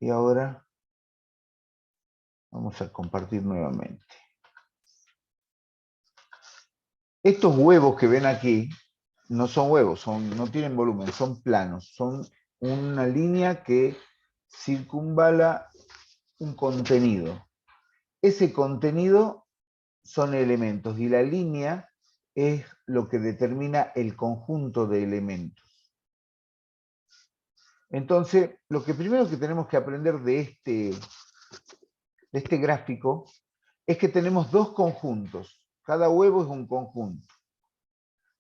Y ahora vamos a compartir nuevamente. Estos huevos que ven aquí no son huevos, no tienen volumen, son planos, son una línea que circunvala un contenido. Ese contenido son elementos y la línea es lo que determina el conjunto de elementos. Entonces, lo que primero que tenemos que aprender de este gráfico es que tenemos dos conjuntos. Cada huevo es un conjunto.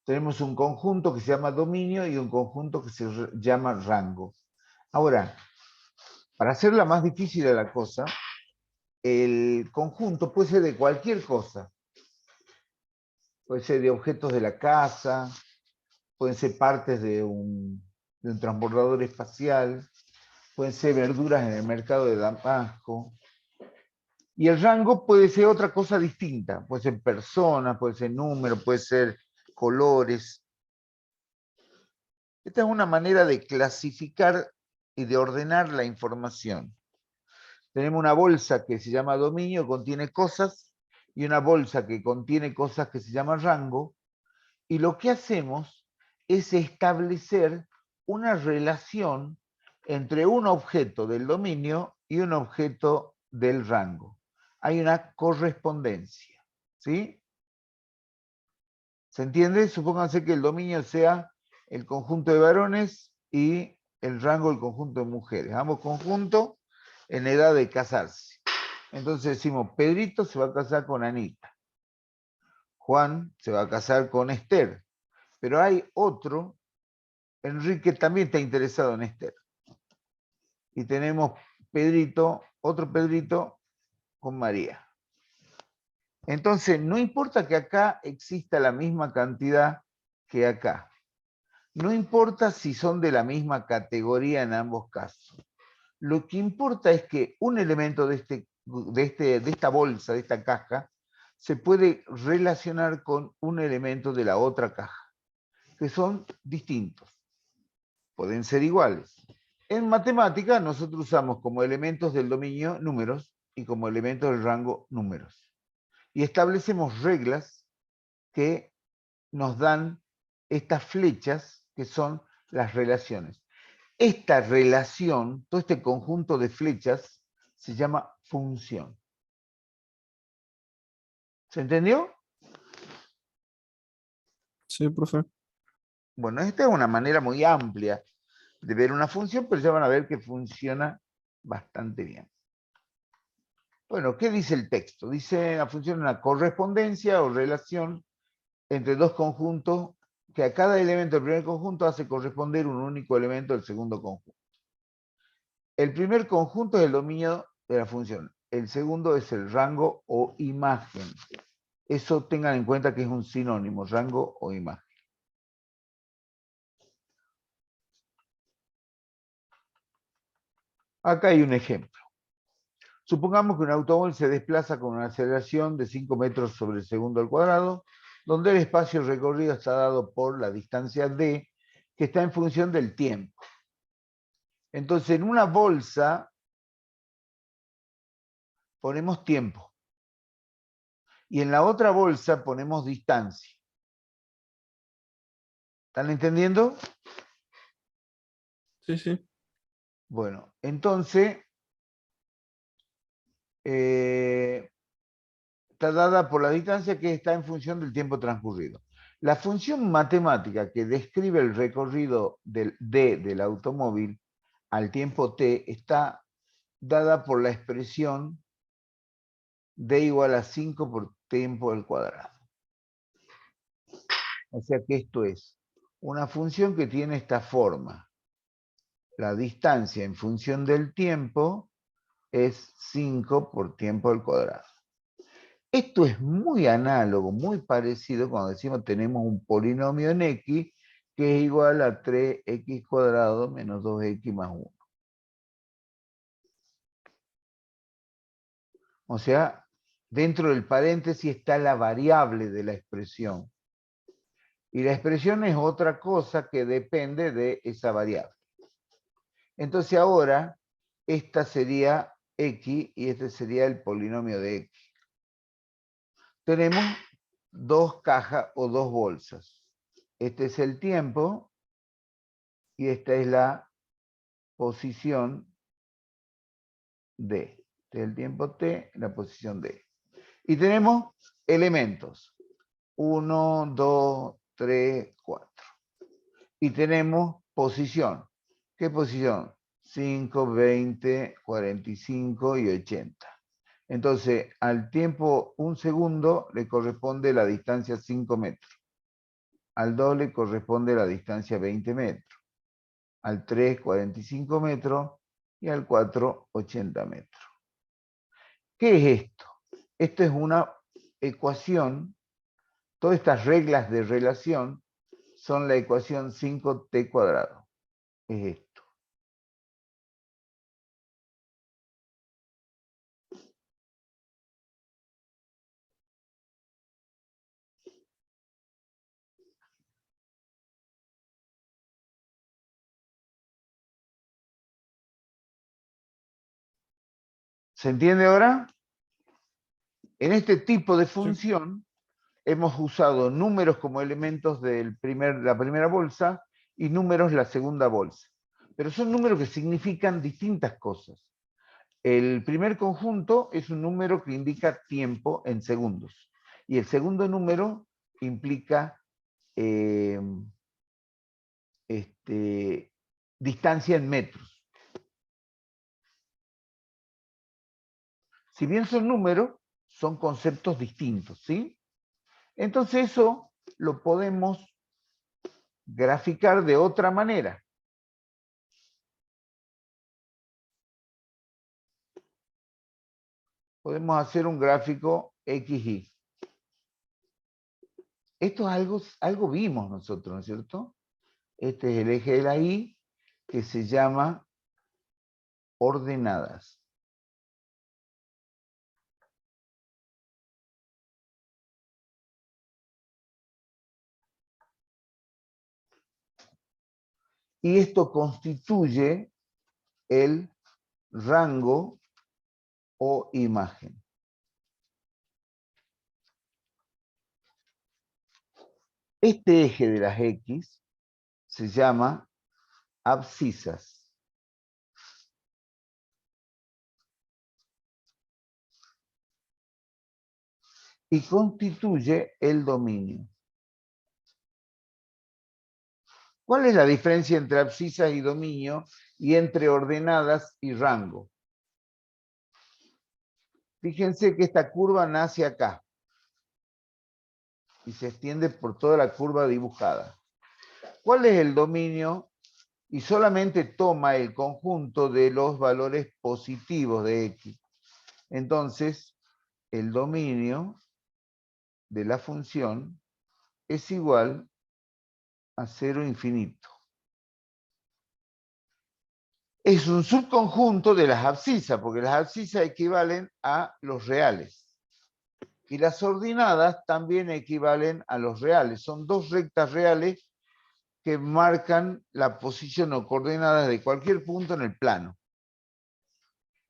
Tenemos un conjunto que se llama dominio y un conjunto que se llama rango. Ahora, para hacerla más difícil a la cosa, el conjunto puede ser de cualquier cosa. Puede ser de objetos de la casa, pueden ser partes de un transbordador espacial, pueden ser verduras en el mercado de Damasco. Y el rango puede ser otra cosa distinta, puede ser personas, puede ser número, puede ser colores. Esta es una manera de clasificar y de ordenar la información. Tenemos una bolsa que se llama dominio, contiene cosas, y una bolsa que contiene cosas que se llama rango, y lo que hacemos es establecer una relación entre un objeto del dominio y un objeto del rango. Hay una correspondencia, ¿sí? ¿Se entiende? Supónganse que el dominio sea el conjunto de varones y el rango el conjunto de mujeres. Ambos conjuntos en edad de casarse. Entonces decimos, Pedrito se va a casar con Anita. Juan se va a casar con Esther. Pero hay otro, Enrique también está interesado en Esther. Y tenemos Pedrito, otro Pedrito con María. Entonces, no importa que acá exista la misma cantidad que acá. No importa si son de la misma categoría en ambos casos. Lo que importa es que un elemento de esta bolsa, de esta caja, se puede relacionar con un elemento de la otra caja, que son distintos. Pueden ser iguales. En matemática nosotros usamos como elementos del dominio números y como elementos del rango números. Y establecemos reglas que nos dan estas flechas que son las relaciones. Esta relación, todo este conjunto de flechas, se llama función. ¿Se entendió? Sí, profe. Bueno, esta es una manera muy amplia de ver una función, pero ya van a ver que funciona bastante bien. Bueno, ¿qué dice el texto? Dice la función una correspondencia o relación entre dos conjuntos que a cada elemento del primer conjunto hace corresponder un único elemento del segundo conjunto. El primer conjunto es el dominio de la función. El segundo es el rango o imagen. Eso tengan en cuenta que es un sinónimo, rango o imagen. Acá hay un ejemplo. Supongamos que un automóvil se desplaza con una aceleración de 5 metros sobre el segundo al cuadrado, donde el espacio recorrido está dado por la distancia d, que está en función del tiempo. Entonces, en una bolsa ponemos tiempo. Y en la otra bolsa ponemos distancia. ¿Están entendiendo? Sí, sí. Bueno, entonces está dada por la distancia que está en función del tiempo transcurrido. La función matemática que describe el recorrido del d del automóvil al tiempo t está dada por la expresión d igual a 5 por tiempo al cuadrado. O sea que esto es una función que tiene esta forma. La distancia en función del tiempo es 5 por tiempo al cuadrado. Esto es muy análogo, muy parecido cuando decimos tenemos un polinomio en x que es igual a 3x cuadrado menos 2x más 1. O sea, dentro del paréntesis está la variable de la expresión. Y la expresión es otra cosa que depende de esa variable. Entonces ahora esta sería X y este sería el polinomio de X. Tenemos dos cajas o dos bolsas. Este es el tiempo y esta es la posición D. Este es el tiempo T, la posición D. Y tenemos elementos. 1, 2, 3, 4. Y tenemos posición. ¿Qué posición? 5, 20, 45 y 80. Entonces, al tiempo 1 segundo le corresponde la distancia 5 metros. Al 2 le corresponde la distancia 20 metros. Al 3, 45 metros. Y al 4, 80 metros. ¿Qué es esto? Esto es una ecuación. Todas estas reglas de relación son la ecuación 5t cuadrado. Es esto. ¿Se entiende ahora? En este tipo de Sí. función hemos usado números como elementos de la primera bolsa y números la segunda bolsa. Pero son números que significan distintas cosas. El primer conjunto es un número que indica tiempo en segundos. Y el segundo número implica distancia en metros. Si bien son números, son conceptos distintos, ¿sí? Entonces eso lo podemos graficar de otra manera. Podemos hacer un gráfico XY. Esto es algo vimos nosotros, ¿no es cierto? Este es el eje de la Y, que se llama ordenadas. Y esto constituye el rango o imagen. Este eje de las X se llama abscisas. Y constituye el dominio. ¿Cuál es la diferencia entre abscisas y dominio y entre ordenadas y rango? Fíjense que esta curva nace acá y se extiende por toda la curva dibujada. ¿Cuál es el dominio? Y solamente toma el conjunto de los valores positivos de X. Entonces, el dominio de la función es igual a 0 infinito. Es un subconjunto de las abscisas, porque las abscisas equivalen a los reales. Y las ordenadas también equivalen a los reales. Son dos rectas reales que marcan la posición o coordenadas de cualquier punto en el plano.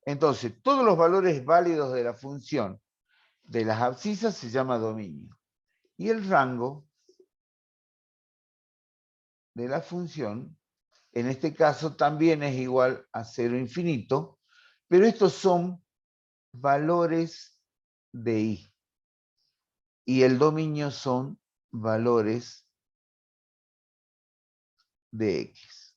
Entonces, todos los valores válidos de la función de las abscisas se llama dominio. Y el rango de la función, en este caso, también es igual a 0 infinito, pero estos son valores de Y. Y el dominio son valores de X.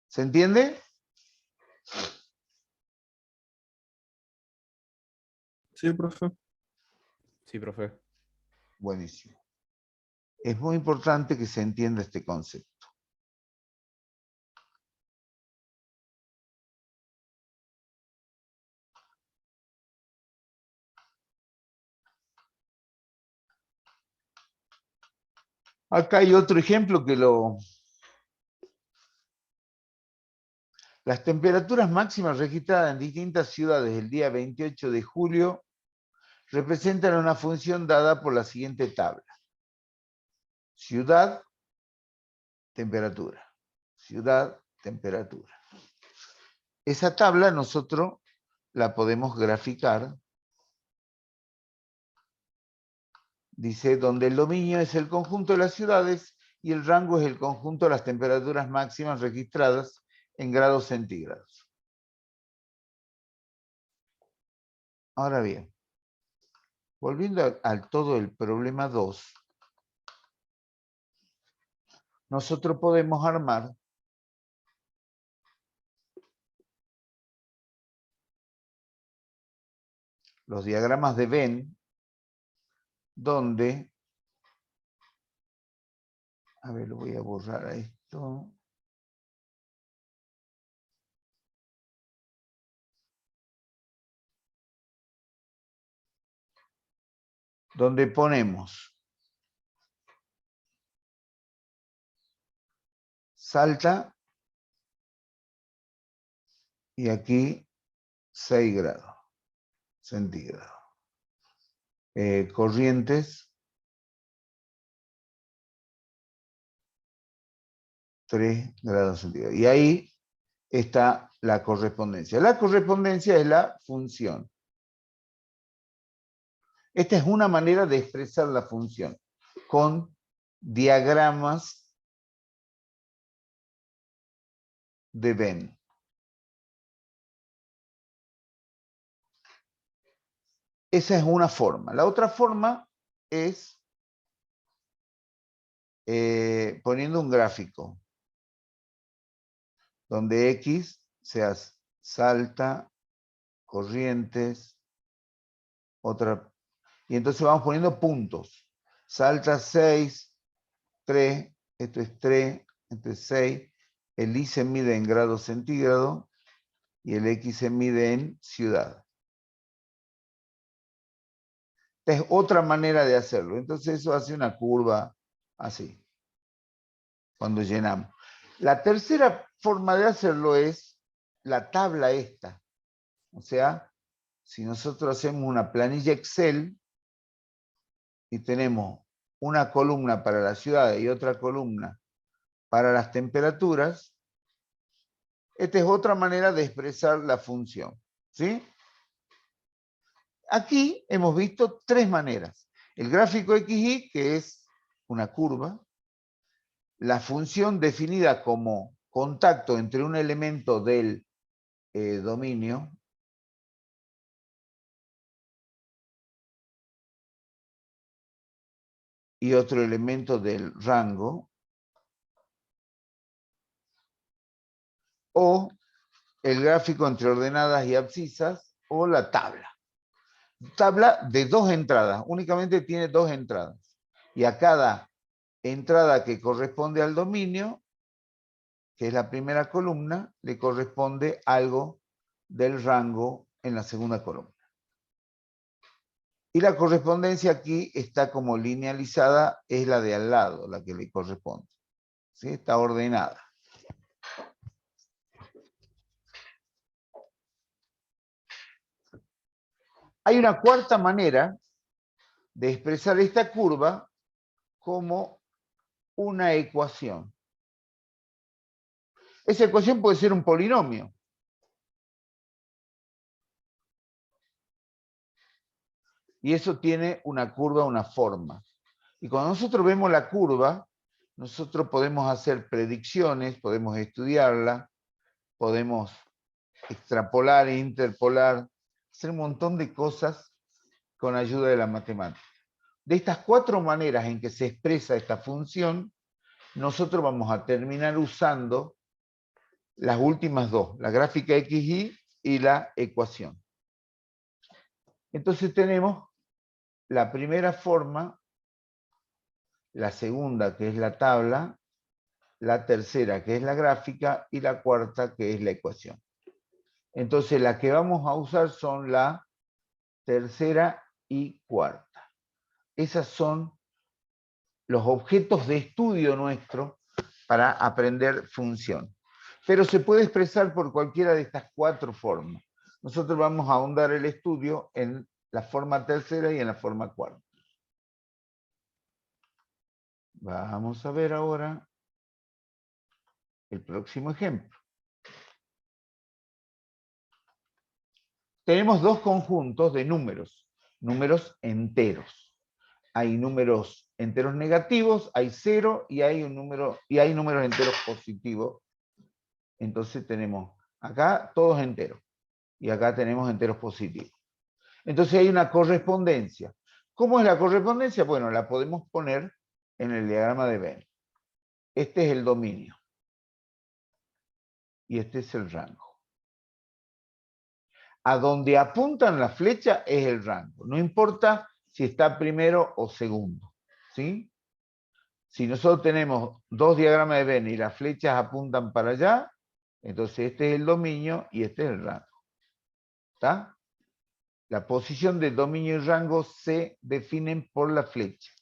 ¿Se entiende? Sí, profe. Sí, profe. Buenísimo. Es muy importante que se entienda este concepto. Acá hay otro ejemplo que Las temperaturas máximas registradas en distintas ciudades el día 28 de julio representan una función dada por la siguiente tabla. Ciudad, temperatura. ciudad, temperatura. Esa tabla nosotros la podemos graficar. Dice, donde el dominio es el conjunto de las ciudades y el rango es el conjunto de las temperaturas máximas registradas en grados centígrados. Ahora bien, volviendo al todo el problema 2, nosotros podemos armar los diagramas de Venn, donde, a ver, lo voy a borrar a esto. Donde ponemos Salta y aquí 6 grados centígrados. Corrientes 3 grados centígrados. Y ahí está la correspondencia. La correspondencia es la función. Esta es una manera de expresar la función, con diagramas de Venn. Esa es una forma. La otra forma es poniendo un gráfico, donde X sea Salta, Corrientes, otra. Y entonces vamos poniendo puntos. Salta 6, 3, esto es 3, esto es 6. El Y se mide en grados centígrados y el X se mide en ciudad. Esta es otra manera de hacerlo. Entonces eso hace una curva así, cuando llenamos. La tercera forma de hacerlo es la tabla esta. O sea, si nosotros hacemos una planilla Excel y tenemos una columna para la ciudad y otra columna para las temperaturas, esta es otra manera de expresar la función. ¿Sí? Aquí hemos visto 3 maneras. El gráfico XY, que es una curva. La función definida como contacto entre un elemento del dominio y otro elemento del rango, o el gráfico entre ordenadas y abscisas, o la tabla. Tabla de 2 entradas, únicamente tiene 2 entradas. Y a cada entrada que corresponde al dominio, que es la primera columna, le corresponde algo del rango en la segunda columna. Y la correspondencia aquí está como linealizada, es la de al lado, la que le corresponde. ¿Sí? Está ordenada. Hay una cuarta manera de expresar esta curva como una ecuación. Esa ecuación puede ser un polinomio. Y eso tiene una curva, una forma. Y cuando nosotros vemos la curva, nosotros podemos hacer predicciones, podemos estudiarla, podemos extrapolar e interpolar, hacer un montón de cosas con ayuda de la matemática. De estas 4 maneras en que se expresa esta función, nosotros vamos a terminar usando las últimas 2, la gráfica XY y la ecuación. Entonces tenemos la primera forma, la segunda que es la tabla, la tercera que es la gráfica y la cuarta que es la ecuación. Entonces las que vamos a usar son la tercera y cuarta. Esas son los objetos de estudio nuestro para aprender función. Pero se puede expresar por cualquiera de estas 4 formas. Nosotros vamos a ahondar el estudio en la forma tercera y en la forma cuarta. Vamos a ver ahora el próximo ejemplo. Tenemos dos conjuntos de números enteros. Hay números enteros negativos, hay 0 y hay números enteros positivos. Entonces tenemos acá todos enteros y acá tenemos enteros positivos. Entonces hay una correspondencia. ¿Cómo es la correspondencia? Bueno, la podemos poner en el diagrama de Venn. Este es el dominio y este es el rango. A donde apuntan las flechas es el rango. No importa si está primero o segundo. ¿Sí? Si nosotros tenemos dos diagramas de Venn y las flechas apuntan para allá, entonces este es el dominio y este es el rango. ¿Está? La posición de dominio y rango se definen por la flecha.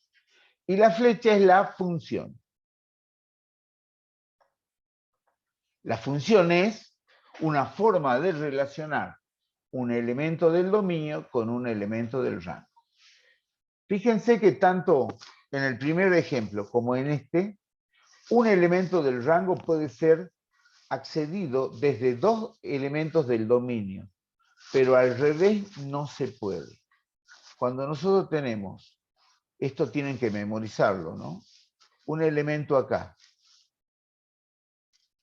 Y la flecha es la función. La función es una forma de relacionar un elemento del dominio con un elemento del rango. Fíjense que tanto en el primer ejemplo como en este, un elemento del rango puede ser accedido desde dos elementos del dominio, pero al revés no se puede. Cuando nosotros tenemos, esto tienen que memorizarlo, ¿no? Un elemento acá,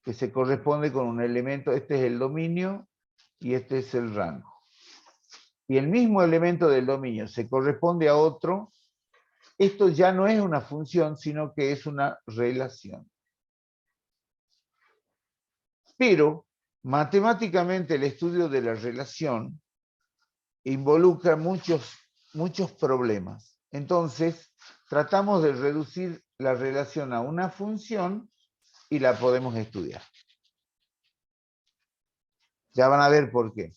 que se corresponde con un elemento, este es el dominio y este es el rango. Y el mismo elemento del dominio se corresponde a otro, esto ya no es una función, sino que es una relación. Pero matemáticamente el estudio de la relación involucra muchos problemas. Entonces, tratamos de reducir la relación a una función y la podemos estudiar. Ya van a ver por qué.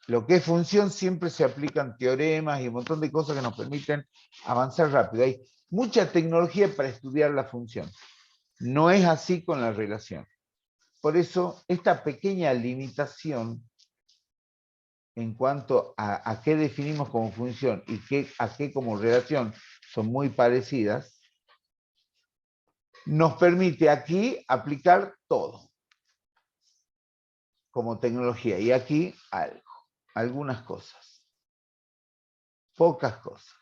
Lo que es función siempre se aplican teoremas y un montón de cosas que nos permiten avanzar rápido. Hay mucha tecnología para estudiar la función. No es así con la relación. Por eso, esta pequeña limitación en cuanto a qué definimos como función y a qué como relación son muy parecidas, nos permite aquí aplicar todo como tecnología. Y aquí algo, algunas cosas, pocas cosas.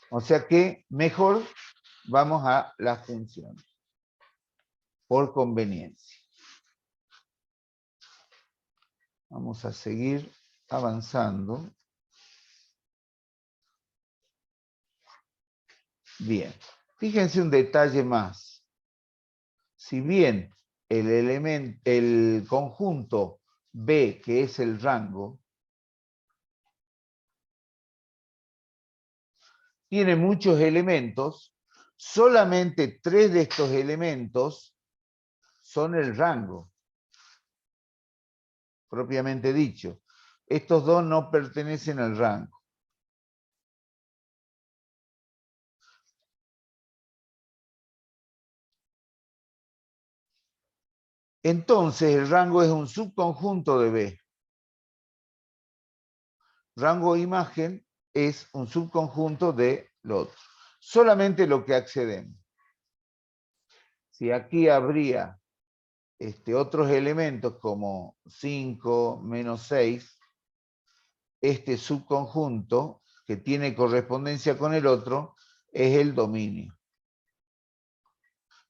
O sea que mejor vamos a la función por conveniencia. Vamos a seguir avanzando. Bien, fíjense un detalle más. Si bien el conjunto B, que es el rango, tiene muchos elementos, solamente 3 de estos elementos son el rango, propiamente dicho. Estos dos no pertenecen al rango. Entonces, el rango es un subconjunto de B. Rango imagen es un subconjunto de lo otro. Solamente lo que accedemos. Si aquí habría otros elementos como 5, menos 6, este subconjunto que tiene correspondencia con el otro es el dominio.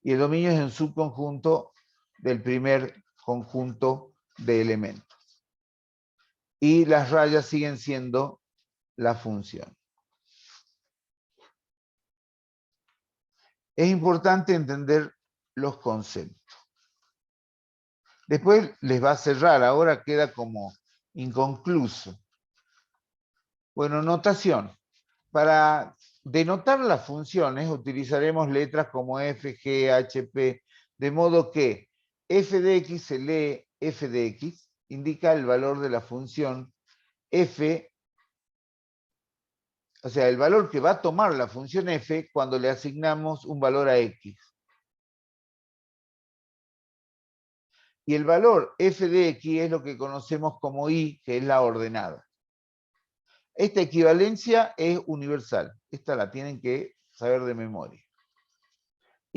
Y el dominio es un subconjunto del primer conjunto de elementos. Y las rayas siguen siendo la función. Es importante entender los conceptos. Después les va a cerrar, ahora queda como inconcluso. Bueno, notación. Para denotar las funciones utilizaremos letras como F, G, H, P, de modo que f de x se lee f de x, indica el valor de la función f, o sea, el valor que va a tomar la función f cuando le asignamos un valor a x. Y el valor f de x es lo que conocemos como y, que es la ordenada. Esta equivalencia es universal. Esta la tienen que saber de memoria.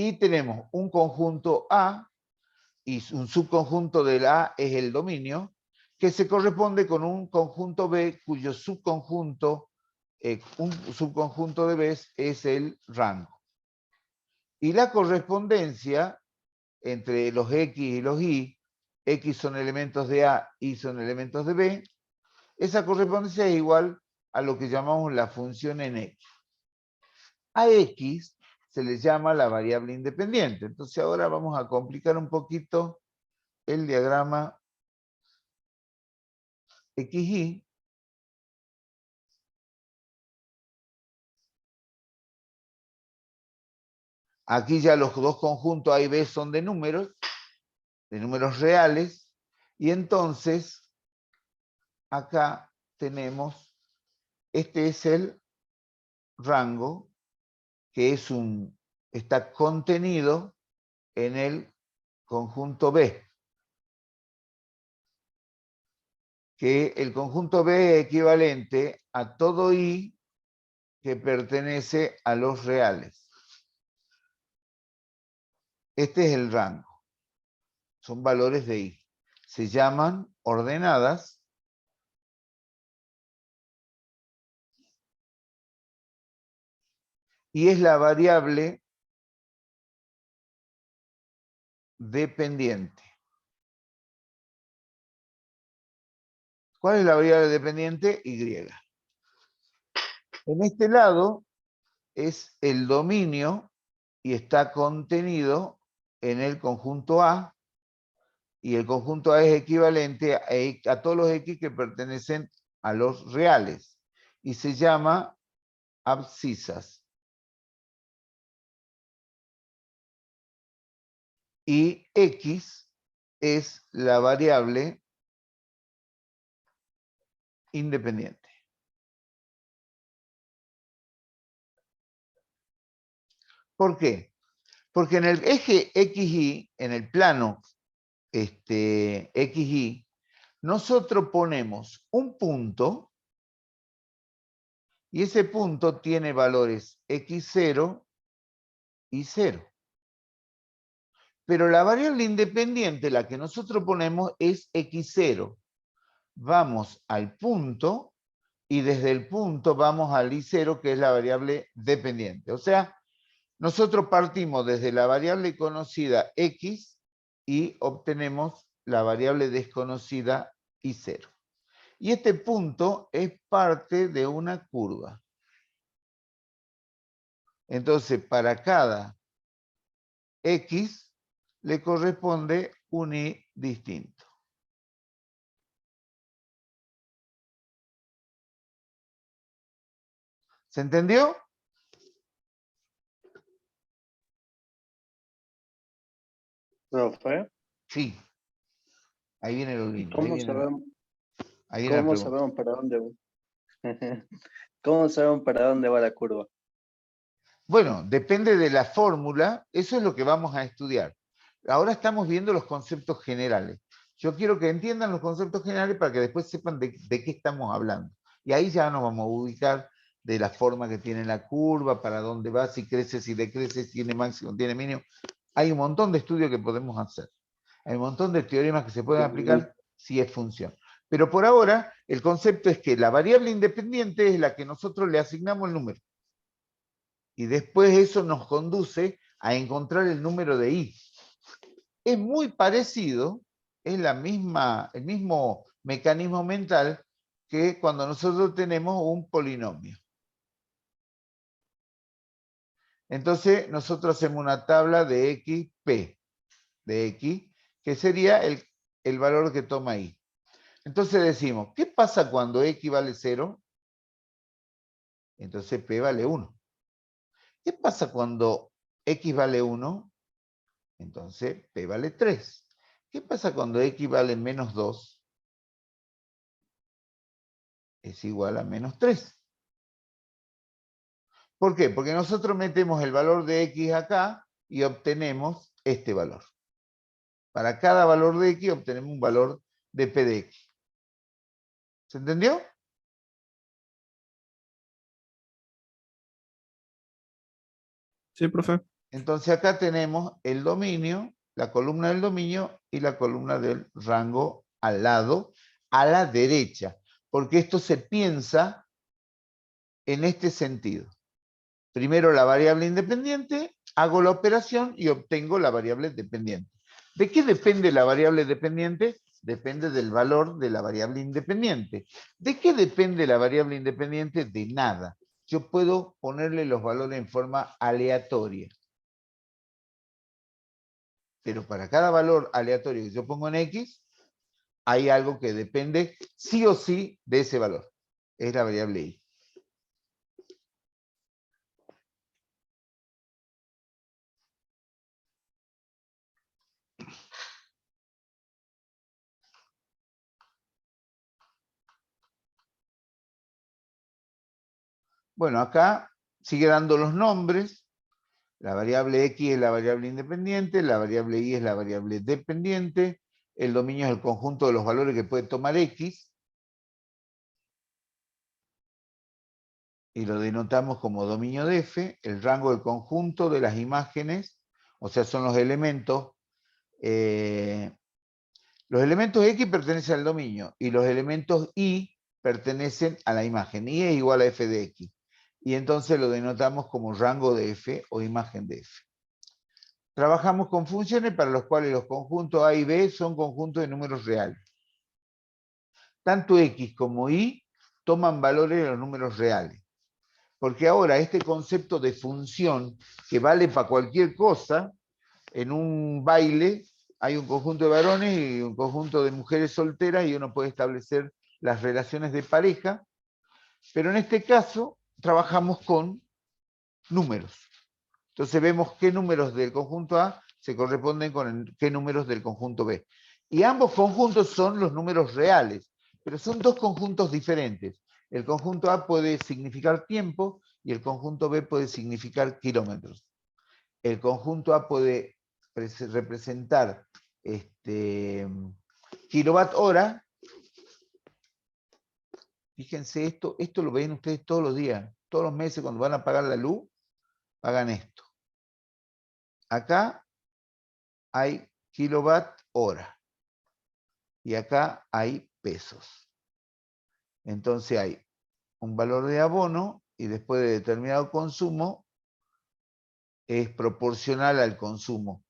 Y tenemos un conjunto A, y un subconjunto del A es el dominio, que se corresponde con un conjunto B cuyo subconjunto, un subconjunto de B es el rango. Y la correspondencia entre los X y los Y, X son elementos de A, Y son elementos de B, esa correspondencia es igual a lo que llamamos la función en X. A X se le llama la variable independiente. Entonces ahora vamos a complicar un poquito el diagrama XY. Aquí ya los dos conjuntos A y B son de números reales, y entonces acá tenemos, este es el rango, que está contenido en el conjunto B, que el conjunto B es equivalente a todo I que pertenece a los reales. Este es el rango, son valores de I. Se llaman ordenadas y es la variable dependiente. ¿Cuál es la variable dependiente? Y. En este lado es el dominio y está contenido en el conjunto A, y el conjunto A es equivalente a todos los X que pertenecen a los reales y se llama abscisas. Y X es la variable independiente. ¿Por qué? Porque en el eje XY, en el plano XY, nosotros ponemos un punto y ese punto tiene valores x0 y 0. Pero la variable independiente, la que nosotros ponemos, es x0. Vamos al punto y desde el punto vamos al y0, que es la variable dependiente. O sea, nosotros partimos desde la variable conocida x y obtenemos la variable desconocida y0. Y este punto es parte de una curva. Entonces, para cada x le corresponde un y distinto. ¿Se entendió? Profe, Sí. Ahí viene lo ¿y lindo. Ahí viene la cómo pregunta. sabemos para dónde, cómo sabemos para dónde va la curva? Bueno, depende de la fórmula. Eso es lo que vamos a estudiar. Ahora estamos viendo los conceptos generales. Yo quiero que entiendan los conceptos generales para que después sepan de qué estamos hablando. Y ahí ya nos vamos a ubicar de la forma que tiene la curva, para dónde va, si crece, si decrece, si tiene máximo, tiene mínimo. Hay un montón de estudios que podemos hacer. Hay un montón de teoremas que se pueden aplicar si es función. Pero por ahora, el concepto es que la variable independiente es la que nosotros le asignamos el número. Y después eso nos conduce a encontrar el número de i. Es muy parecido, es el mismo mecanismo mental que cuando nosotros tenemos un polinomio. Entonces nosotros hacemos una tabla de xp, de x, que sería el valor que toma i. Entonces decimos, ¿qué pasa cuando x vale 0? Entonces p vale 1. ¿Qué pasa cuando x vale 1? Entonces p vale 3. ¿Qué pasa cuando x vale menos 2? Es igual a menos 3. ¿Por qué? Porque nosotros metemos el valor de x acá y obtenemos este valor. Para cada valor de x obtenemos un valor de p de x. ¿Se entendió? Sí, profe. Entonces acá tenemos el dominio, la columna del dominio y la columna del rango al lado, a la derecha, porque esto se piensa en este sentido. Primero la variable independiente, hago la operación y obtengo la variable dependiente. ¿De qué depende la variable dependiente? Depende del valor de la variable independiente. ¿De qué depende la variable independiente? De nada. Yo puedo ponerle los valores en forma aleatoria. Pero para cada valor aleatorio que yo pongo en X, hay algo que depende sí o sí de ese valor. Es la variable Y. Bueno, acá sigue dando los nombres. La variable X es la variable independiente, la variable Y es la variable dependiente, el dominio es el conjunto de los valores que puede tomar X, y lo denotamos como dominio de F, el rango del conjunto de las imágenes, o sea, son los elementos. Los elementos X pertenecen al dominio, y los elementos Y pertenecen a la imagen. Y es igual a F de X. Y entonces lo denotamos como rango de F o imagen de F. Trabajamos con funciones para las cuales los conjuntos A y B son conjuntos de números reales. Tanto X como Y toman valores de los números reales. Porque ahora este concepto de función, que vale para cualquier cosa, en un baile hay un conjunto de varones y un conjunto de mujeres solteras y uno puede establecer las relaciones de pareja, pero en este caso trabajamos con números. Entonces vemos qué números del conjunto A se corresponden con qué números del conjunto B. Y ambos conjuntos son los números reales, pero son dos conjuntos diferentes. El conjunto A puede significar tiempo y el conjunto B puede significar kilómetros. El conjunto A puede representar kilowatt hora. Fíjense esto lo ven ustedes todos los días, todos los meses cuando van a pagar la luz, hagan esto. Acá hay kilowatt hora y acá hay pesos. Entonces hay un valor de abono y después de determinado consumo es proporcional al consumo.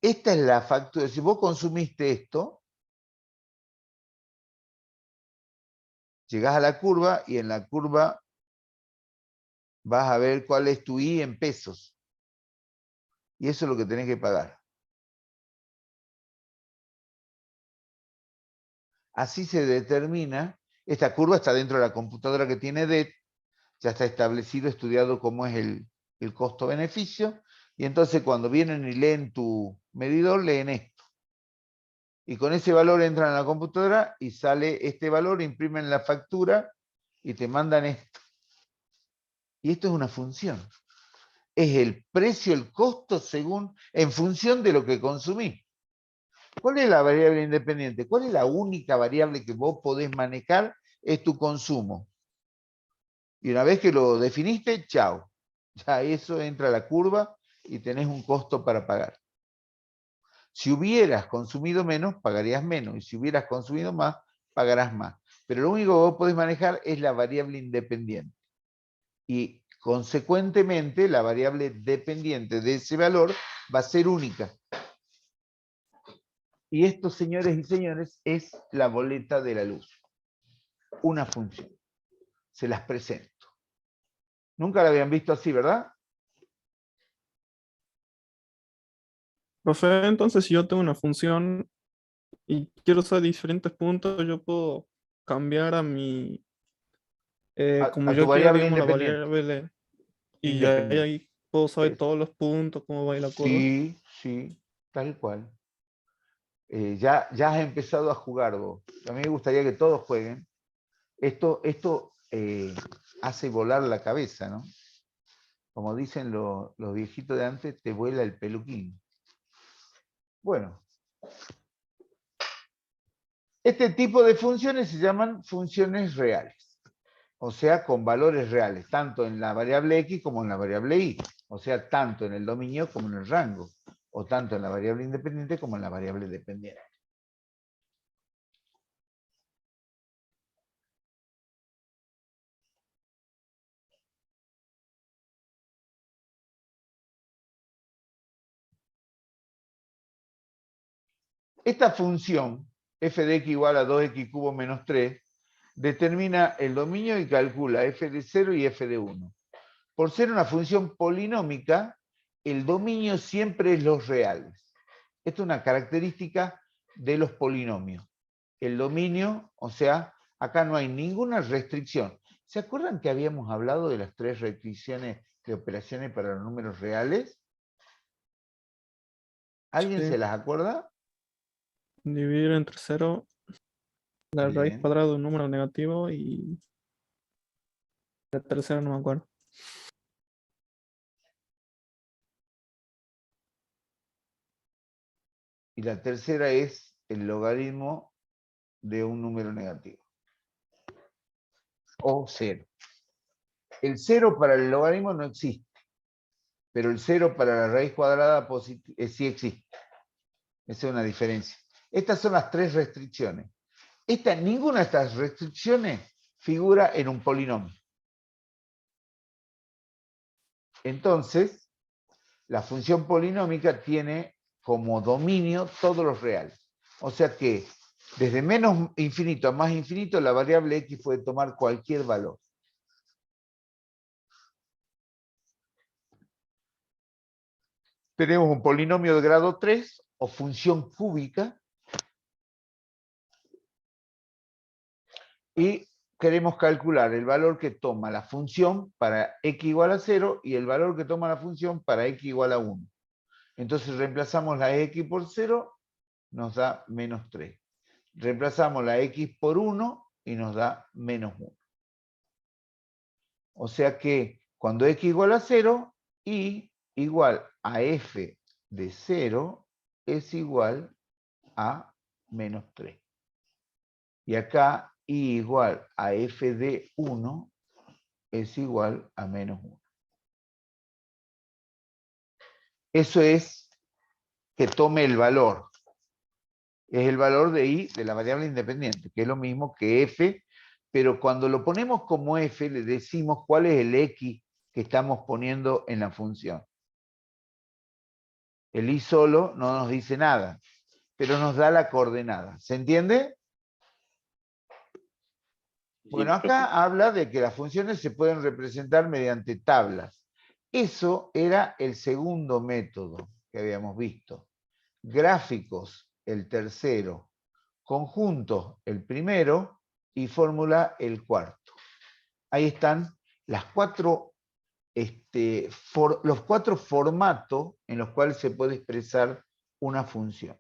Esta es la factura. Si vos consumiste esto, llegás a la curva y en la curva vas a ver cuál es tu I en pesos. Y eso es lo que tenés que pagar. Así se determina. Esta curva está dentro de la computadora que tiene DET. Ya está establecido, estudiado cómo es el costo-beneficio. Y entonces cuando vienen y leen tu medidor, leen esto. Y con ese valor entran a la computadora y sale este valor, imprimen la factura y te mandan esto. Y esto es una función. Es el precio, el costo en función de lo que consumís. ¿Cuál es la variable independiente? ¿Cuál es la única variable que vos podés manejar? Es tu consumo. Y una vez que lo definiste, chao. Ya eso entra a la curva y tenés un costo para pagar. Si hubieras consumido menos, pagarías menos. Y si hubieras consumido más, pagarás más. Pero lo único que vos podés manejar es la variable independiente. Y consecuentemente, la variable dependiente de ese valor va a ser única. Y esto, señores y señores, es la boleta de la luz. Una función. Se las presento. Nunca la habían visto así, ¿verdad? Profe, entonces si yo tengo una función y quiero usar diferentes puntos, yo puedo cambiar a mi, como A tu yo quiera, variable digamos, la independiente. variable y Independiente. ahí puedo saber Es- todos los puntos, cómo va a ir la curva. Sí, sí, tal cual. Ya has empezado a jugar vos. A mí me gustaría que todos jueguen. Esto hace volar la cabeza, ¿no? Como dicen los viejitos de antes, te vuela el peluquín. Bueno, este tipo de funciones se llaman funciones reales. O sea, con valores reales, tanto en la variable X como en la variable Y. O sea, tanto en el dominio como en el rango, o tanto en la variable independiente como en la variable dependiente. Esta función, f de x igual a 2x cubo menos 3, determina el dominio y calcula f de 0 y f de 1. Por ser una función polinómica, el dominio siempre es los reales. Esta es una característica de los polinomios. El dominio, o sea, acá no hay ninguna restricción. ¿Se acuerdan que habíamos hablado de las 3 restricciones de operaciones para los números reales? ¿Alguien Sí. se las acuerda? Dividir entre 0 la raíz Bien. cuadrada de un número negativo y la tercera no me acuerdo. Y la tercera es el logaritmo de un número negativo. O 0. El 0 para el logaritmo no existe, pero el 0 para la raíz cuadrada sí existe. Esa es una diferencia. Estas son las 3 restricciones. Ninguna de estas restricciones figura en un polinomio. Entonces, la función polinómica tiene como dominio todos los reales. O sea que desde menos infinito a más infinito, la variable x puede tomar cualquier valor. Tenemos un polinomio de grado 3 o función cúbica y queremos calcular el valor que toma la función para x igual a 0 y el valor que toma la función para x igual a 1. Entonces reemplazamos la x por 0, nos da menos 3. Reemplazamos la x por 1 y nos da menos 1. O sea que cuando x igual a 0, y igual a f de 0 es igual a menos 3. Y acá y igual a f de 1 es igual a menos 1. Eso es que tome el valor. Es el valor de i de la variable independiente, que es lo mismo que f, pero cuando lo ponemos como f le decimos cuál es el x que estamos poniendo en la función. El i solo no nos dice nada, pero nos da la coordenada. ¿Se entiende? Bueno, acá habla de que las funciones se pueden representar mediante tablas. Eso era el segundo método que habíamos visto. Gráficos, el tercero. Conjuntos, el primero. Y fórmula, el cuarto. Ahí están los 4 formatos en los cuales se puede expresar una función.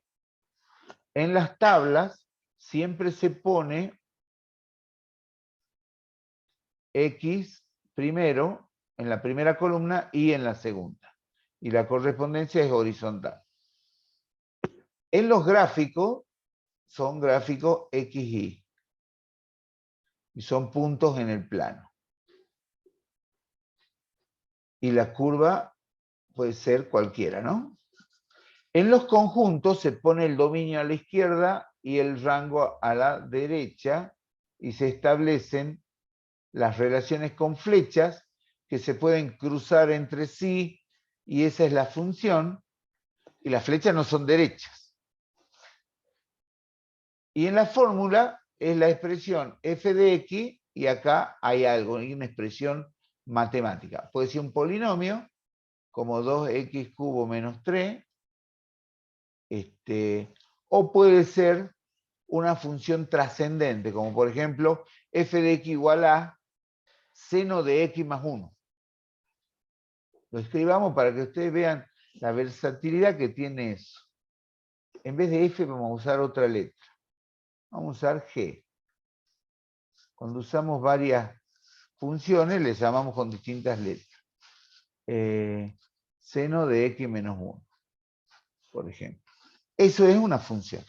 En las tablas siempre se pone X primero en la primera columna y en la segunda. Y la correspondencia es horizontal. En los gráficos son gráficos XY. Y son puntos en el plano. Y la curva puede ser cualquiera, ¿no? En los conjuntos se pone el dominio a la izquierda y el rango a la derecha y se establecen las relaciones con flechas que se pueden cruzar entre sí y esa es la función y las flechas no son derechas. Y en la fórmula es la expresión f de x y acá hay algo, hay una expresión matemática. Puede ser un polinomio como 2x cubo menos 3 o puede ser una función trascendente, como por ejemplo f de x igual a seno de x más 1. Lo escribamos para que ustedes vean la versatilidad que tiene eso. En vez de f vamos a usar otra letra. Vamos a usar g. Cuando usamos varias funciones les llamamos con distintas letras. Seno de x menos 1, por ejemplo. Eso es una función,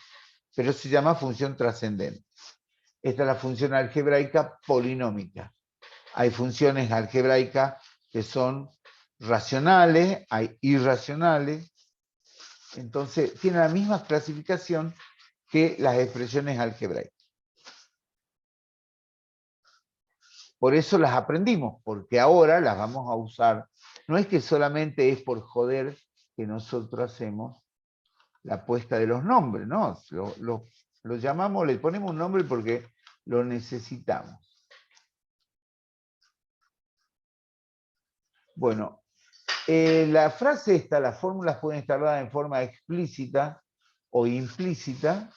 pero se llama función trascendente. Esta es la función algebraica polinómica. Hay funciones algebraicas que son racionales, hay irracionales. Entonces, tiene la misma clasificación que las expresiones algebraicas. Por eso las aprendimos, porque ahora las vamos a usar. No es que solamente es por joder que nosotros hacemos la puesta de los nombres, ¿no? Lo llamamos, le ponemos un nombre porque lo necesitamos. Bueno, la frase esta, las fórmulas pueden estar dadas en forma explícita o implícita.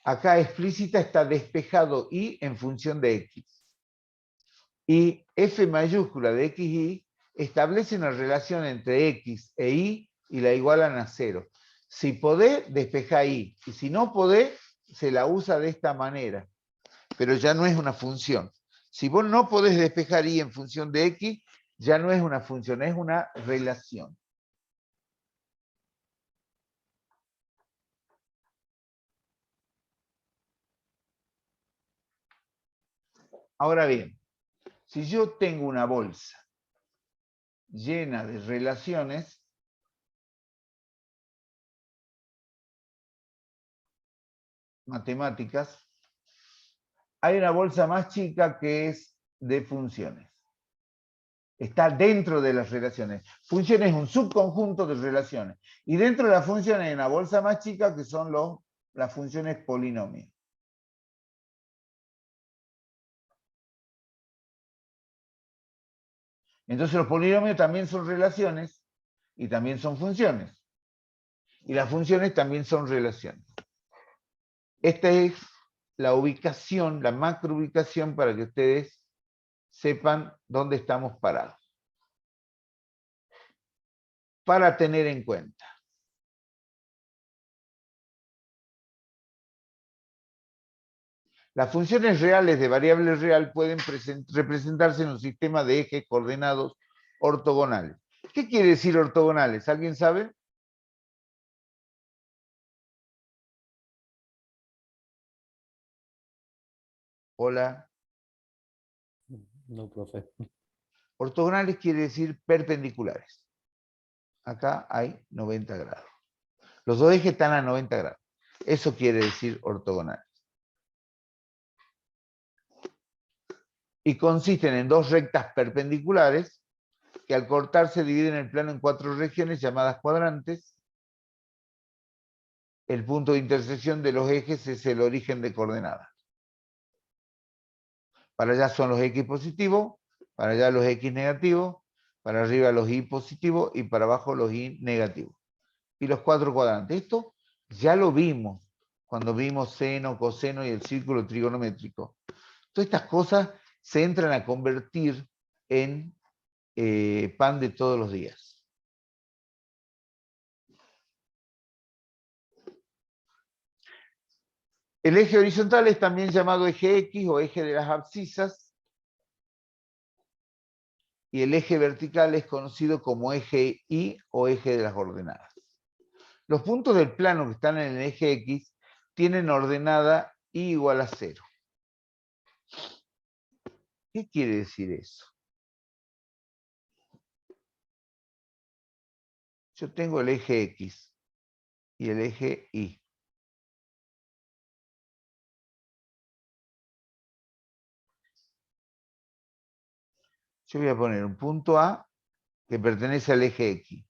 Acá explícita está despejado y en función de x. Y f mayúscula de x y establece una relación entre x e y la igualan a 0. Si podés, despeja y. Y si no podés, se la usa de esta manera. Pero ya no es una función. Si vos no podés despejar y en función de x, ya no es una función, es una relación. Ahora bien, si yo tengo una bolsa llena de relaciones, matemáticas, hay una bolsa más chica que es de funciones. Está dentro de las relaciones. Funciones es un subconjunto de relaciones. Y dentro de las funciones hay una bolsa más chica que son las funciones polinomios. Entonces los polinomios también son relaciones y también son funciones. Y las funciones también son relaciones. Esta es la ubicación, la macroubicación para que ustedes sepan dónde estamos parados. Para tener en cuenta. Las funciones reales de variable real pueden representarse en un sistema de ejes coordenados ortogonales. ¿Qué quiere decir ortogonales? ¿Alguien sabe? Hola. No, profe. Ortogonales quiere decir perpendiculares. Acá hay 90 grados. Los dos ejes están a 90 grados. Eso quiere decir ortogonales. Y consisten en dos rectas perpendiculares que al cortarse dividen el plano en 4 regiones llamadas cuadrantes. El punto de intersección de los ejes es el origen de coordenadas. Para allá son los x positivos, para allá los x negativos, para arriba los y positivos y para abajo los y negativos. Y los 4 cuadrantes. Esto ya lo vimos cuando vimos seno, coseno y el círculo trigonométrico. Todas estas cosas se entran a convertir en pan de todos los días. El eje horizontal es también llamado eje X o eje de las abscisas. Y el eje vertical es conocido como eje Y o eje de las ordenadas. Los puntos del plano que están en el eje X tienen ordenada Y igual a 0. ¿Qué quiere decir eso? Yo tengo el eje X y el eje Y. Yo voy a poner un punto A que pertenece al eje X,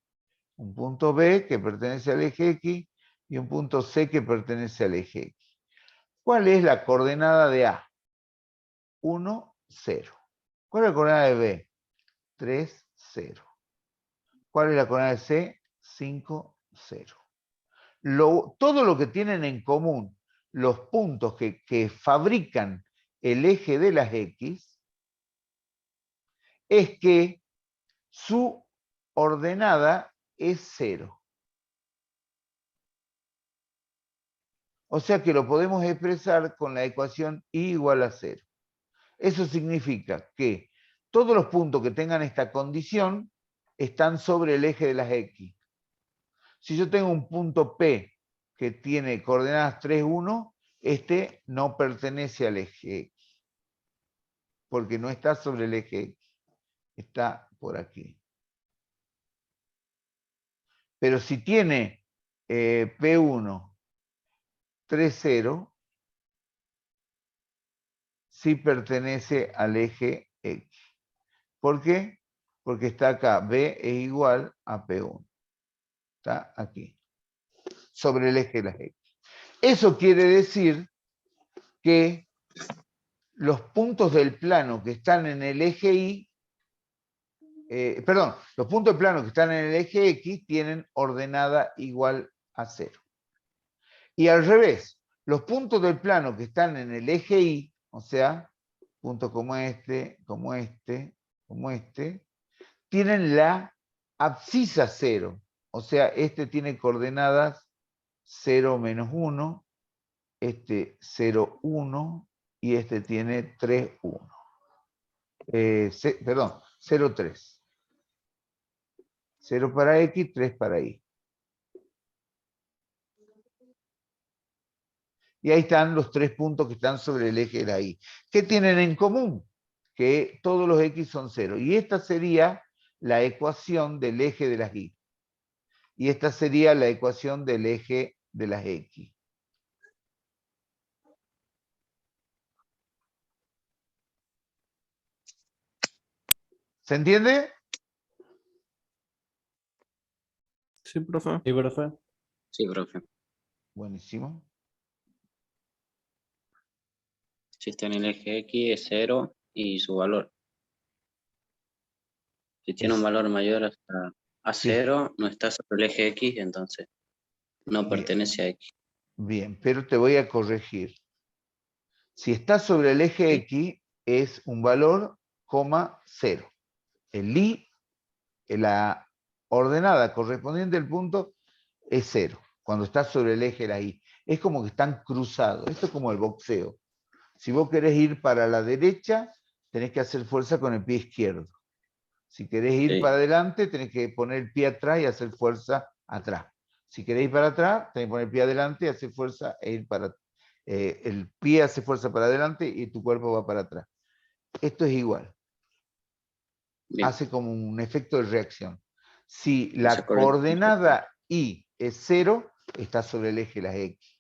un punto B que pertenece al eje X y un punto C que pertenece al eje X. ¿Cuál es la coordenada de A? 1, 0. ¿Cuál es la coordenada de B? 3, 0. ¿Cuál es la coordenada de C? 5, 0. Todo lo que tienen en común los puntos que fabrican el eje de las X es que su ordenada es 0. O sea que lo podemos expresar con la ecuación y igual a 0. Eso significa que todos los puntos que tengan esta condición están sobre el eje de las X. Si yo tengo un punto P que tiene coordenadas 3, 1, este no pertenece al eje X, porque no está sobre el eje X, está por aquí. Pero si tiene P1, 3, 0, sí pertenece al eje X. ¿Por qué? Porque está acá, B es igual a P1. Está aquí, sobre el eje de las X. Eso quiere decir que los puntos del plano que están en el eje Y, los puntos del plano que están en el eje X tienen ordenada igual a 0. Y al revés, los puntos del plano que están en el eje Y, o sea, puntos como este, como este, como este, tienen la abscisa 0. O sea, este tiene coordenadas 0, menos 1, este 0, 1, y este tiene 3, 1. Perdón, 0, 3. 0 para X, 3 para Y. Y ahí están los 3 puntos que están sobre el eje de la Y. ¿Qué tienen en común? Que todos los X son 0. Y esta sería la ecuación del eje de las Y. Y esta sería la ecuación del eje de las X. ¿Se entiende? Sí, profe. Sí, profe. Sí, profe. Buenísimo. Si está en el eje X es 0 y su valor. Si tiene un valor mayor a Sí. 0, no está sobre el eje X, entonces no Bien. pertenece a X. Bien, pero te voy a corregir. Si está sobre el eje X, es un valor, 0. El Y, la ordenada correspondiente al punto, es 0. Cuando está sobre el eje de la Y. Es como que están cruzados. Esto es como el boxeo. Si vos querés ir para la derecha, tenés que hacer fuerza con el pie izquierdo. Si querés ir Sí. para adelante, tenés que poner el pie atrás y hacer fuerza atrás. Si querés ir para atrás, tenés que poner el pie adelante y hacer fuerza e ir para atrás. El pie hace fuerza para adelante y tu cuerpo va para atrás. Esto es igual. Bien. Hace como un efecto de reacción. Si Se la corre- coordenada Y es 0, está sobre el eje de las X.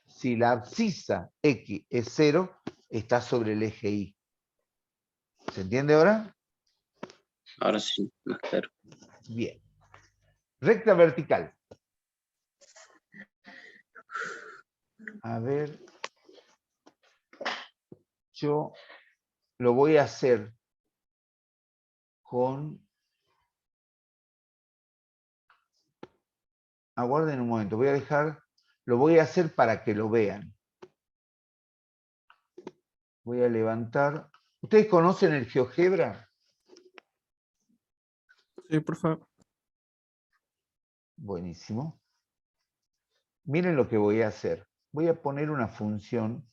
Si la abscisa X es 0, está sobre el eje Y. ¿Se entiende ahora? Ahora sí, más claro. Bien. Recta vertical. A ver. Yo lo voy a hacer con... Aguarden un momento, voy a dejar... Lo voy a hacer para que lo vean. Voy a levantar... ¿Ustedes conocen el GeoGebra? Sí, profe. Buenísimo. Miren lo que voy a hacer. Voy a poner una función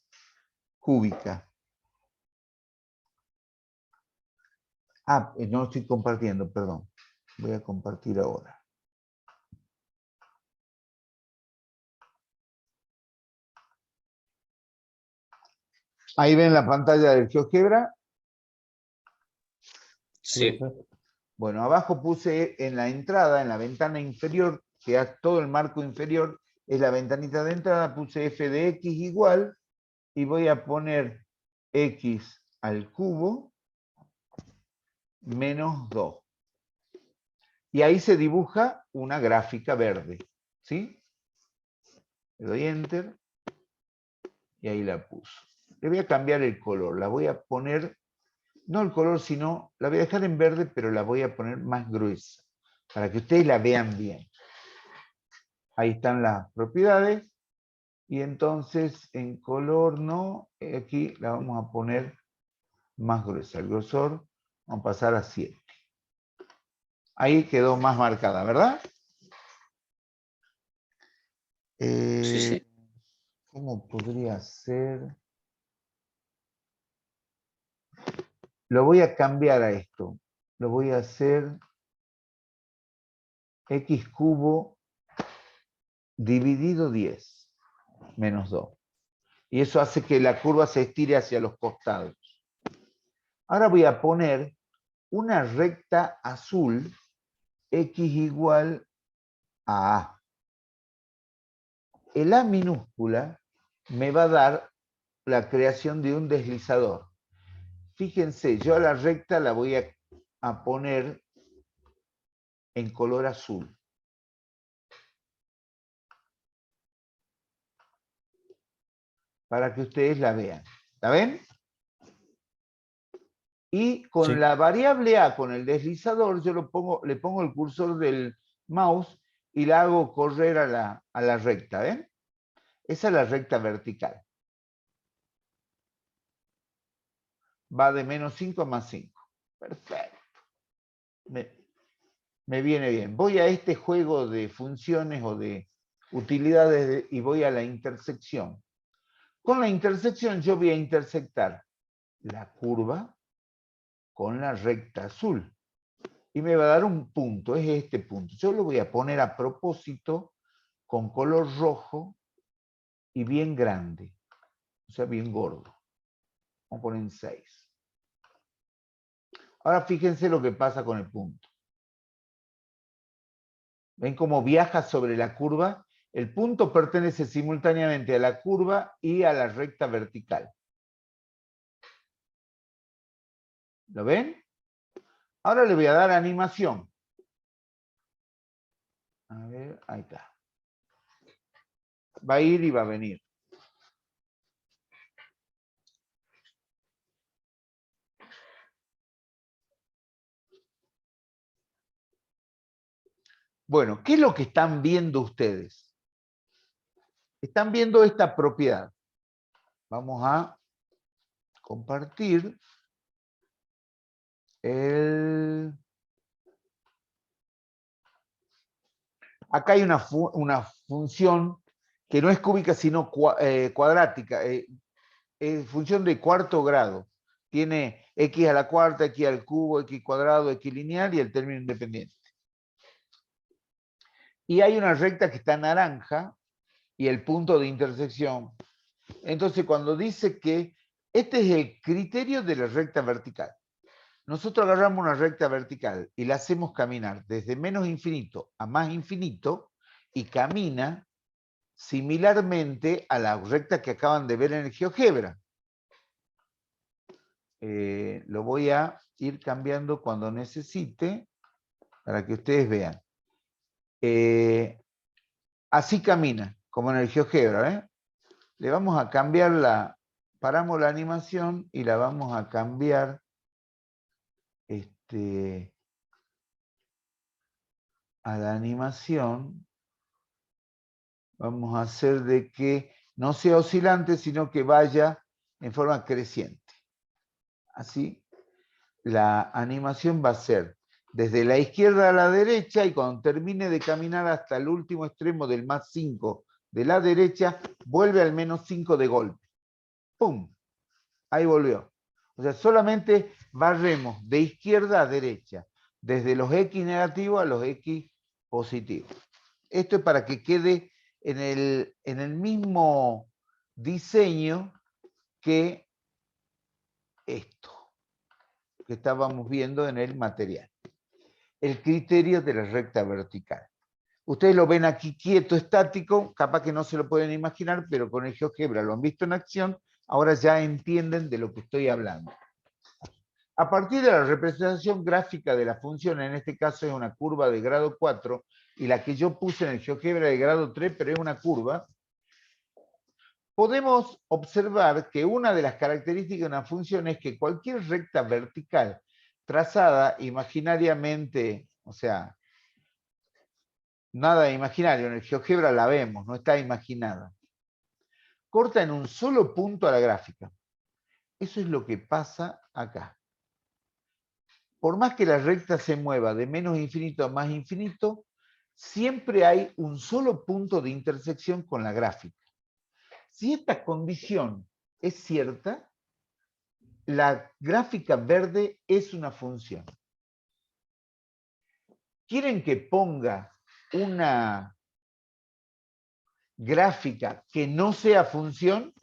cúbica. Ah, no estoy compartiendo, perdón. Voy a compartir ahora. Ahí ven la pantalla del GeoGebra. Sí. Profe. Bueno, abajo puse en la entrada, en la ventana inferior, que es todo el marco inferior, es la ventanita de entrada, puse f de x igual, y voy a poner x al cubo menos 2. Y ahí se dibuja una gráfica verde, ¿sí? Le doy enter, y ahí la puso. Le voy a cambiar el color, la voy a poner, no el color, sino, la voy a dejar en verde, pero la voy a poner más gruesa, para que ustedes la vean bien. Ahí están las propiedades. Y entonces en color no, aquí la vamos a poner más gruesa. El grosor vamos a pasar a 7. Ahí quedó más marcada, ¿verdad? Sí. ¿Cómo podría ser? Lo voy a cambiar a esto. Lo voy a hacer x cubo dividido 10 menos 2. Y eso hace que la curva se estire hacia los costados. Ahora voy a poner una recta azul x igual a A. El A minúscula me va a dar la creación de un deslizador. Fíjense, yo a la recta la voy a poner en color azul. Para que ustedes la vean. ¿La ven? Y con Sí. la variable A, con el deslizador, yo le pongo el cursor del mouse y la hago correr a la recta. ¿Ven? Esa es la recta vertical. Va de -5 a +5. Perfecto. Me viene bien. Voy a este juego de funciones o de utilidades y voy a la intersección. Con la intersección yo voy a intersectar la curva con la recta azul. Y me va a dar un punto, es este punto. Yo lo voy a poner a propósito con color rojo y bien grande. O sea, bien gordo. Vamos a poner en 6. Ahora fíjense lo que pasa con el punto. ¿Ven cómo viaja sobre la curva? El punto pertenece simultáneamente a la curva y a la recta vertical. ¿Lo ven? Ahora le voy a dar animación. A ver, ahí está. Va a ir y va a venir. Bueno, ¿qué es lo que están viendo ustedes? Están viendo esta propiedad. Vamos a compartir el... Acá hay una función que no es cúbica, sino cuadrática. Es función de cuarto grado. Tiene x a la cuarta, x al cubo, x cuadrado, x lineal y el término independiente. Y hay una recta que está naranja y el punto de intersección. Entonces, cuando dice que este es el criterio de la recta vertical, nosotros agarramos una recta vertical y la hacemos caminar desde menos infinito a más infinito y camina similarmente a la recta que acaban de ver en el GeoGebra. Lo voy a ir cambiando cuando necesite para que ustedes vean. Así camina, como en el GeoGebra. Le vamos a cambiar paramos la animación y la vamos a cambiar a la animación. Vamos a hacer de que no sea oscilante, sino que vaya en forma creciente. Así, la animación va a ser desde la izquierda a la derecha y cuando termine de caminar hasta el último extremo del +5 de la derecha, vuelve al -5 de golpe. ¡Pum! Ahí volvió. O sea, solamente barremos de izquierda a derecha, desde los X negativos a los X positivos. Esto es para que quede en el mismo diseño que esto que estábamos viendo en el material. El criterio de la recta vertical. Ustedes lo ven aquí quieto, estático, capaz que no se lo pueden imaginar, pero con el GeoGebra lo han visto en acción, ahora ya entienden de lo que estoy hablando. A partir de la representación gráfica de la función, en este caso es una curva de grado 4, y la que yo puse en el GeoGebra de grado 3, pero es una curva, podemos observar que una de las características de una función es que cualquier recta vertical trazada imaginariamente, o sea, nada imaginario, en el GeoGebra la vemos, no está imaginada, corta en un solo punto a la gráfica. Eso es lo que pasa acá. Por más que la recta se mueva de menos infinito a más infinito, siempre hay un solo punto de intersección con la gráfica. Si esta condición es cierta, la gráfica verde es una función. ¿Quieren que ponga una gráfica que no sea función?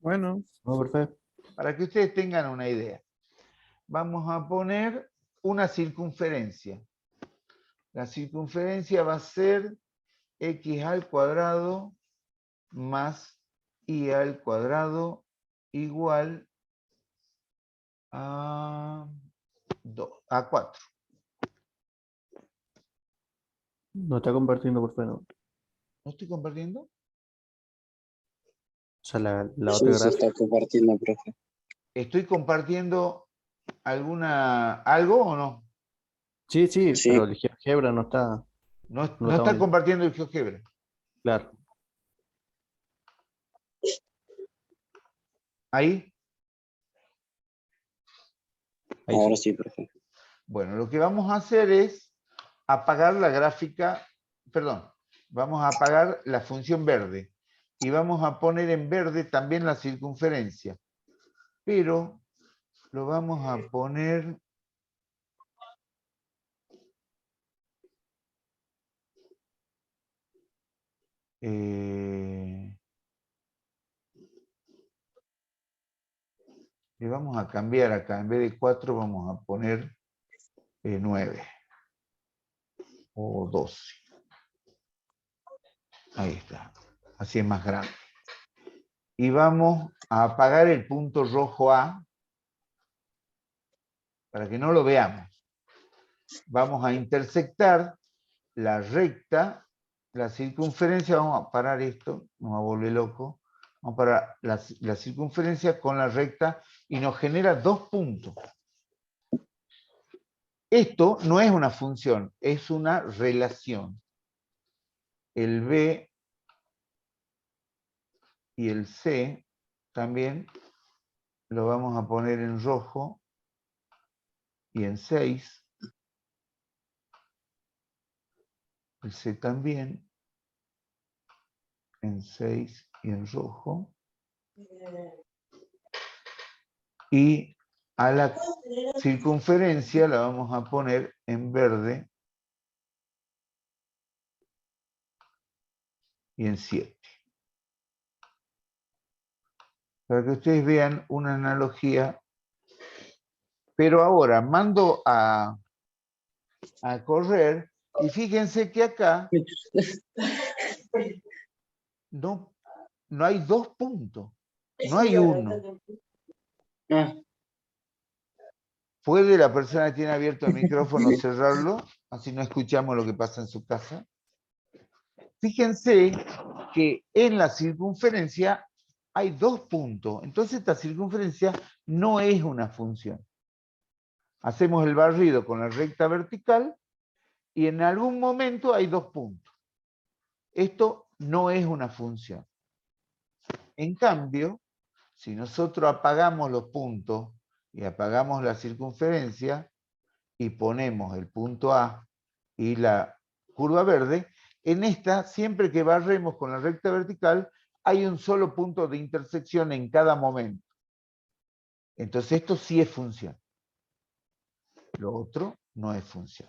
Bueno, No, profe. Para que ustedes tengan una idea. vamos a poner una circunferencia. La circunferencia va a ser x al cuadrado más y al cuadrado igual a 4. No está compartiendo, por favor. ¿No estoy compartiendo? O sea, la Sí, otra se gráfica. está compartiendo, profe. ¿Estoy compartiendo algo o no? Sí, sí, Sí, pero el GeoGebra no está, No, no no está está unido. compartiendo el GeoGebra. Claro. ¿Ahí? Ahí ahora sí. sí, profe. Bueno, lo que vamos a hacer es apagar la gráfica, perdón, vamos a apagar la función verde y vamos a poner en verde también la circunferencia, pero lo vamos a poner le vamos a cambiar acá, en vez de 4 vamos a poner 9 o 12. Ahí está, así es más grande. Y vamos a apagar el punto rojo A para que no lo veamos. Vamos a intersectar la recta, la circunferencia, vamos a parar esto, nos va a volver loco, vamos a parar la circunferencia con la recta y nos genera 2 puntos. Esto no es una función, es una relación. El B y el C también lo vamos a poner en rojo y en 6. El C también en 6 y en rojo. Y a la circunferencia la vamos a poner en verde y en 7. Para que ustedes vean una analogía. Pero ahora mando a correr y fíjense que acá no hay 2 puntos, no hay 1. Ah, ¿Puede la persona que tiene abierto el micrófono cerrarlo? Así no escuchamos lo que pasa en su casa. Fíjense que en la circunferencia hay 2 puntos. Entonces esta circunferencia no es una función. Hacemos el barrido con la recta vertical y en algún momento hay 2 puntos. Esto no es una función. En cambio, si nosotros apagamos los puntos y apagamos la circunferencia y ponemos el punto A y la curva verde, en esta, siempre que barremos con la recta vertical, hay un solo punto de intersección en cada momento. Entonces esto sí es función. Lo otro no es función.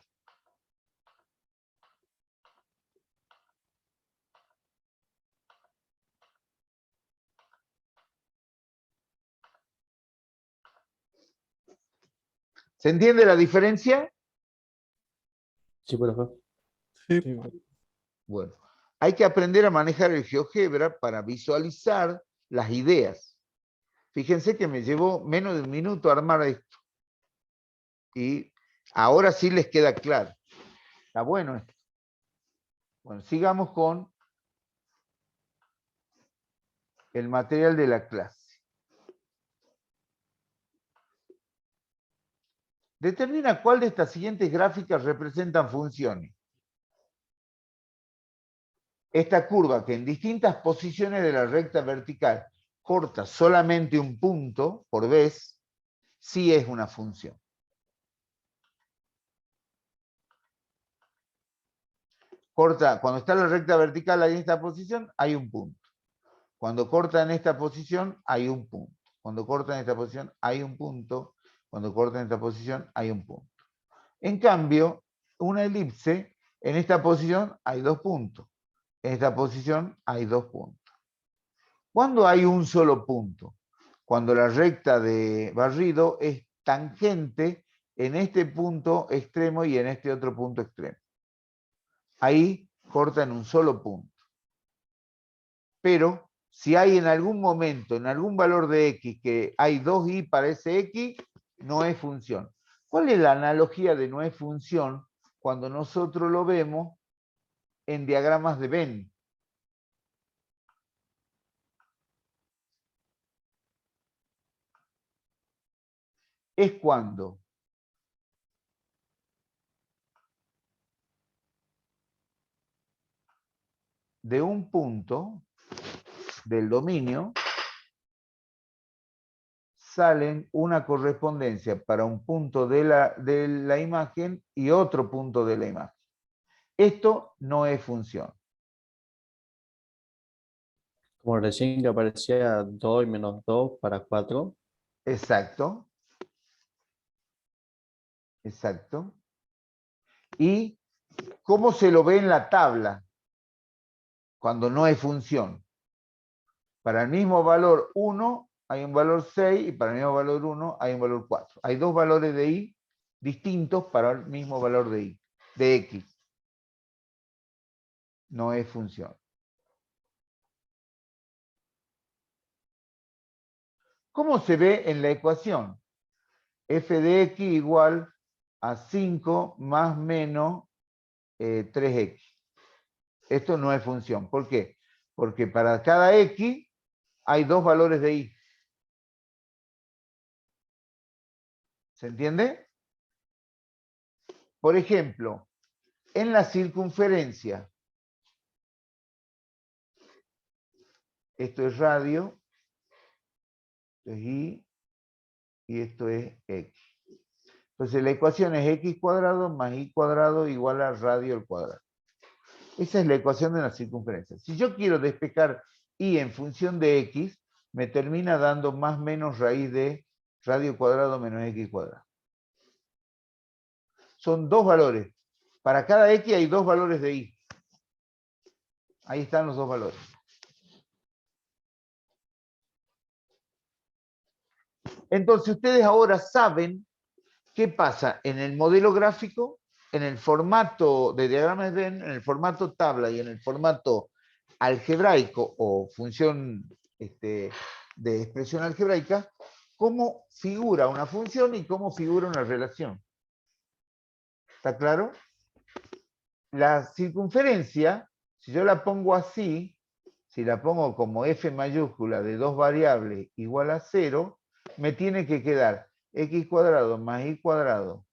¿Se entiende la diferencia? Sí, por favor. Sí, Bueno, hay que aprender a manejar el GeoGebra para visualizar las ideas. Fíjense que me llevó menos de un minuto armar esto. Y ahora sí les queda claro. Está bueno esto. Bueno, sigamos con el material de la clase. Determina cuál de estas siguientes gráficas representan funciones. Esta curva que en distintas posiciones de la recta vertical corta solamente un punto por vez, sí es una función. Corta, cuando está la recta vertical en esta posición, hay un punto. Cuando corta en esta posición, hay un punto. Cuando corta en esta posición, hay un punto. Cuando corta en esta posición, hay un punto. En cambio, una elipse, en esta posición hay 2 puntos. En esta posición hay 2 puntos. ¿Cuándo hay un solo punto? Cuando la recta de barrido es tangente en este punto extremo y en este otro punto extremo. Ahí corta en un solo punto. Pero si hay en algún momento, en algún valor de x, que hay 2i para ese x, no es función. ¿Cuál es la analogía de no es función cuando nosotros lo vemos en diagramas de Venn? Es cuando de un punto del dominio salen una correspondencia para un punto de la imagen y otro punto de la imagen. Esto no es función. Como recién que aparecía 2 y menos 2 para 4. Exacto. Exacto. ¿Y cómo se lo ve en la tabla cuando no es función? Para el mismo valor 1 hay un valor 6 y para el mismo valor 1 hay un valor 4. Hay dos valores de i distintos para el mismo valor de i, de x. No es función. ¿Cómo se ve en la ecuación? F de x igual a 5 más menos 3x. Esto no es función. ¿Por qué? Porque para cada x hay dos valores de i. ¿Se entiende? Por ejemplo, en la circunferencia, esto es radio, esto es i y esto es x. Entonces la ecuación es x cuadrado más y cuadrado igual a radio al cuadrado. Esa es la ecuación de la circunferencia. Si yo quiero despejar y en función de x, me termina dando más menos raíz de radio cuadrado menos x cuadrado. Son dos valores. Para cada x hay dos valores de y. Ahí están los dos valores. Entonces ustedes ahora saben qué pasa en el modelo gráfico, en el formato de diagrama de Venn, en el formato tabla y en el formato algebraico o función de expresión algebraica, cómo figura una función y cómo figura una relación. ¿Está claro? La circunferencia, si yo la pongo así, si la pongo como f mayúscula de dos variables igual a 0, me tiene que quedar x cuadrado más y cuadrado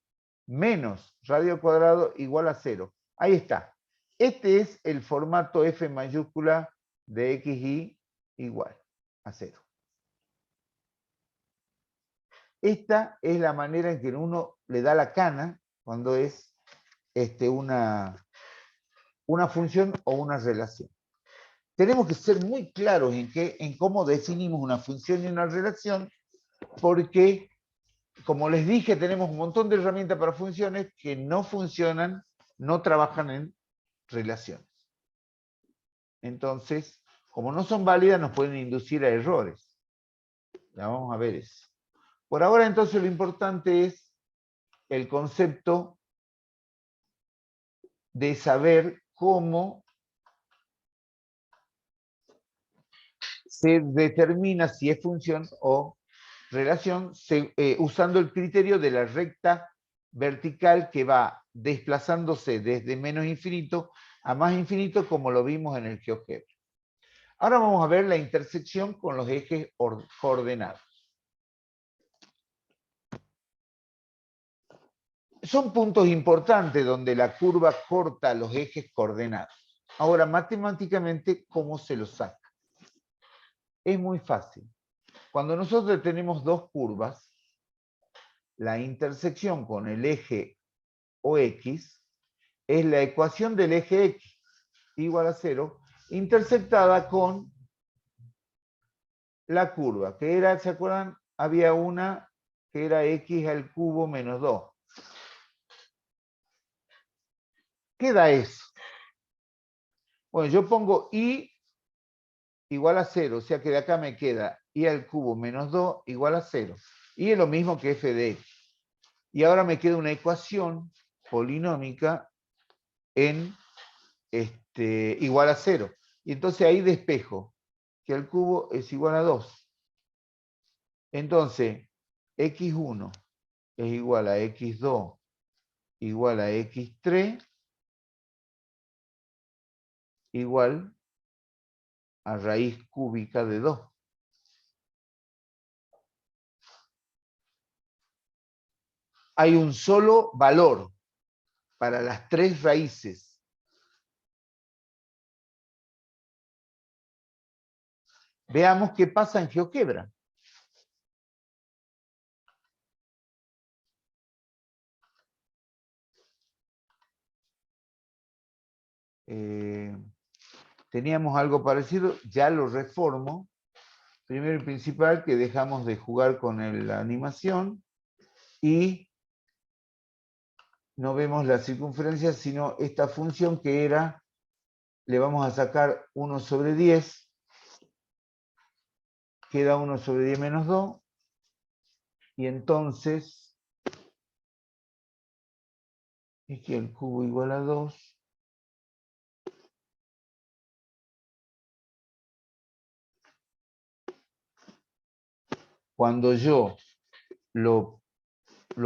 menos radio cuadrado igual a 0. Ahí está. Este es el formato f mayúscula de xy igual a 0. Esta es la manera en que uno le da la cana cuando es una función o una relación. Tenemos que ser muy claros en cómo definimos una función y una relación, porque, como les dije, tenemos un montón de herramientas para funciones que no funcionan, no trabajan en relaciones. Entonces, como no son válidas, nos pueden inducir a errores. Ya vamos a ver eso. Por ahora, entonces, lo importante es el concepto de saber cómo se determina si es función o relación usando el criterio de la recta vertical que va desplazándose desde menos infinito a más infinito, como lo vimos en el GeoGebra. Ahora vamos a ver la intersección con los ejes coordenados. Son puntos importantes donde la curva corta los ejes coordenados. Ahora, matemáticamente, ¿cómo se los saca? Es muy fácil. Cuando nosotros tenemos dos curvas, la intersección con el eje OX es la ecuación del eje X igual a 0, intersectada con la curva, que era, ¿se acuerdan? Había una que era x al cubo menos 2. ¿Qué da eso? Bueno, yo pongo y igual a 0, o sea que de acá me queda y al cubo menos 2 igual a 0. Y es lo mismo que f de x. Y ahora me queda una ecuación polinómica en igual a 0. Y entonces ahí despejo que al cubo es igual a 2. Entonces, x1 es igual a x2 igual a x3 igual a raíz cúbica de 2. Hay un solo valor para las tres raíces. Veamos qué pasa en GeoGebra. Teníamos algo parecido, ya lo reformo. Primero y principal, que dejamos de jugar con la animación y no vemos la circunferencia, sino esta función que era, le vamos a sacar 1 sobre 10, queda 1 sobre 10 menos 2, y entonces x al cubo igual a 2. Cuando yo lo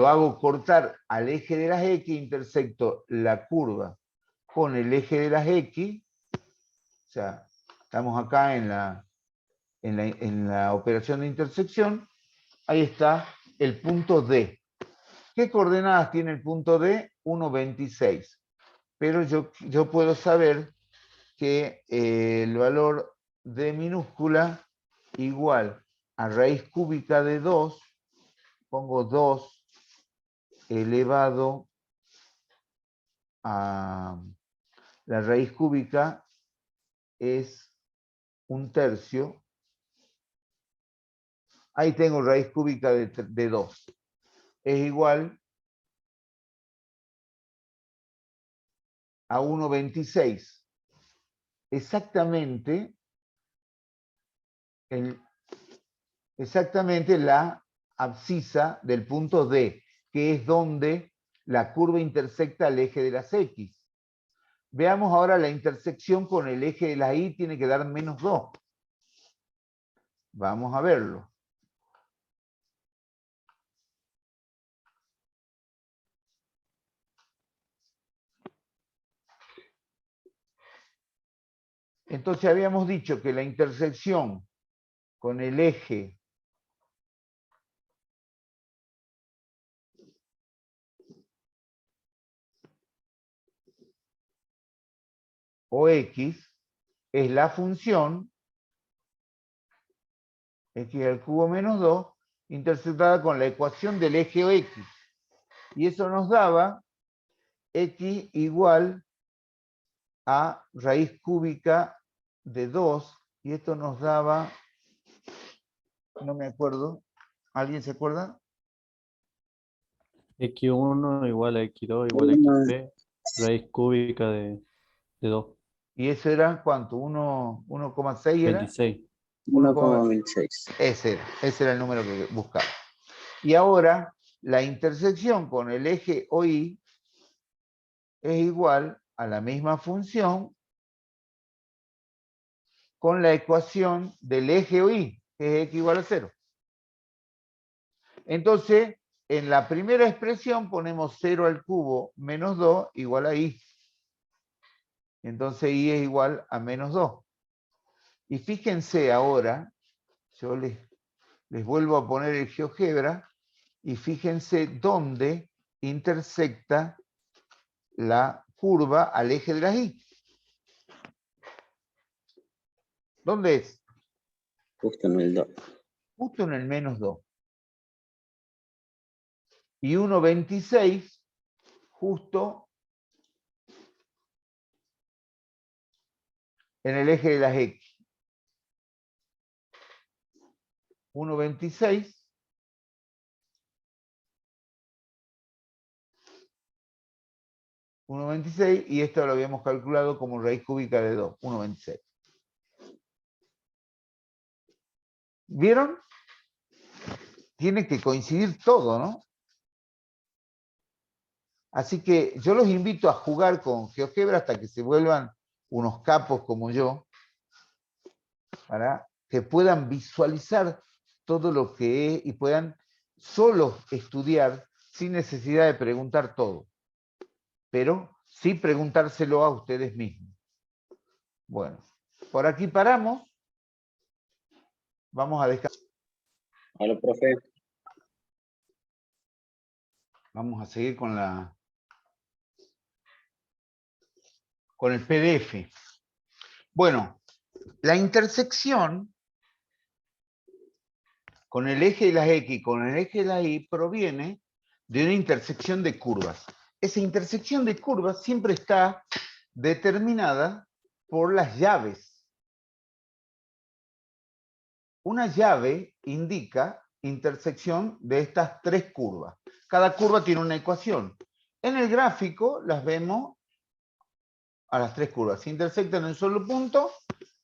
hago cortar al eje de las x, intersecto la curva con el eje de las x, o sea, estamos acá en la operación de intersección, ahí está el punto D. ¿Qué coordenadas tiene el punto D? 1, 26. Pero yo puedo saber que el valor D minúscula igual a raíz cúbica de 2, pongo 2 elevado a la raíz cúbica es 1/3. Ahí tengo raíz cúbica de 2. Es igual a 1,26. Exactamente la abscisa del punto D, que es donde la curva intersecta el eje de las X. Veamos ahora la intersección con el eje de la Y, tiene que dar menos 2. Vamos a verlo. Entonces habíamos dicho que la intersección con el eje o X es la función x al cubo menos 2 intersectada con la ecuación del eje o X. Y eso nos daba x igual a raíz cúbica de 2, y esto nos daba, no me acuerdo, ¿alguien se acuerda? X1 igual a X2 igual a XP, raíz cúbica de 2. Y eso era, ¿cuánto? 1,6 era. 26. 1,26. Ese era el número que buscaba. Y ahora, la intersección con el eje OI es igual a la misma función con la ecuación del eje OI, que es x igual a 0. Entonces, en la primera expresión ponemos 0 al cubo menos 2 igual a I. Entonces I es igual a menos 2. Y fíjense ahora, yo les vuelvo a poner el GeoGebra, y fíjense dónde intersecta la curva al eje de las Y. ¿Dónde es? Justo en el 2. Justo en el menos 2. Y 1,26 justo en el eje de las X. 1,26 y esto lo habíamos calculado como raíz cúbica de 2, 1,26. ¿Vieron? tiene que coincidir todo, ¿no? Así que yo los invito a jugar con GeoGebra hasta que se vuelvan unos capos como yo, para que puedan visualizar todo lo que es y puedan solo estudiar sin necesidad de preguntar todo, pero sí preguntárselo a ustedes mismos. Bueno, por aquí paramos. Vamos a descansar. Hola, profe. Vamos a seguir con el PDF. Bueno, la intersección con el eje de las X, con el eje de la Y, proviene de una intersección de curvas. Esa intersección de curvas siempre está determinada por las llaves. Una llave indica intersección de estas tres curvas. Cada curva tiene una ecuación. En el gráfico las vemos a las tres curvas. Si intersectan en un solo punto,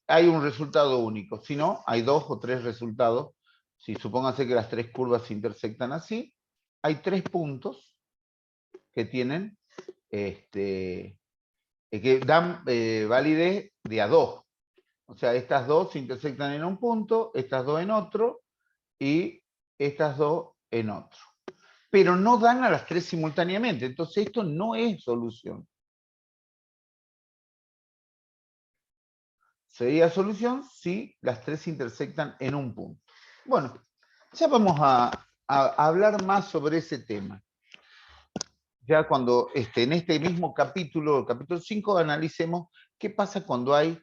hay un resultado único. Si no, hay dos o tres resultados. Si supóngase que las tres curvas se intersectan así, hay tres puntos que tienen, que dan validez de a dos. O sea, estas dos se intersectan en un punto, estas dos en otro, y estas dos en otro. Pero no dan a las tres simultáneamente. Entonces esto no es solución. Sería solución si las tres se intersectan en un punto. Bueno, ya vamos a hablar más sobre ese tema. Ya cuando en este mismo capítulo, el capítulo 5, analicemos qué pasa cuando hay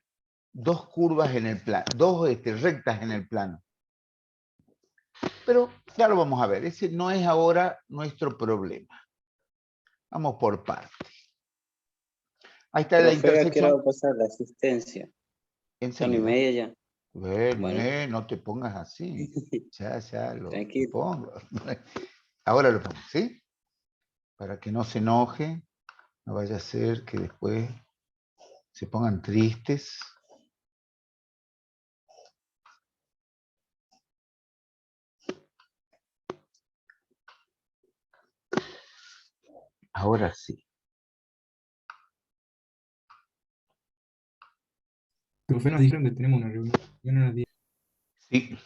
dos curvas en el plano, dos rectas en el plano. Pero ya lo vamos a ver, ese no es ahora nuestro problema. Vamos por partes. Ahí está la Profe, ¿a qué hora intersección. va a pasar la asistencia? Son y Enseguida. media ya. Bueno, no te pongas así. Ya lo Tranquilo. pongo. Ahora lo pongo, ¿sí? Para que no se enoje, no vaya a ser que después se pongan tristes. Ahora sí. Profe, nos dijeron que tenemos una reunión a las 10. Sí.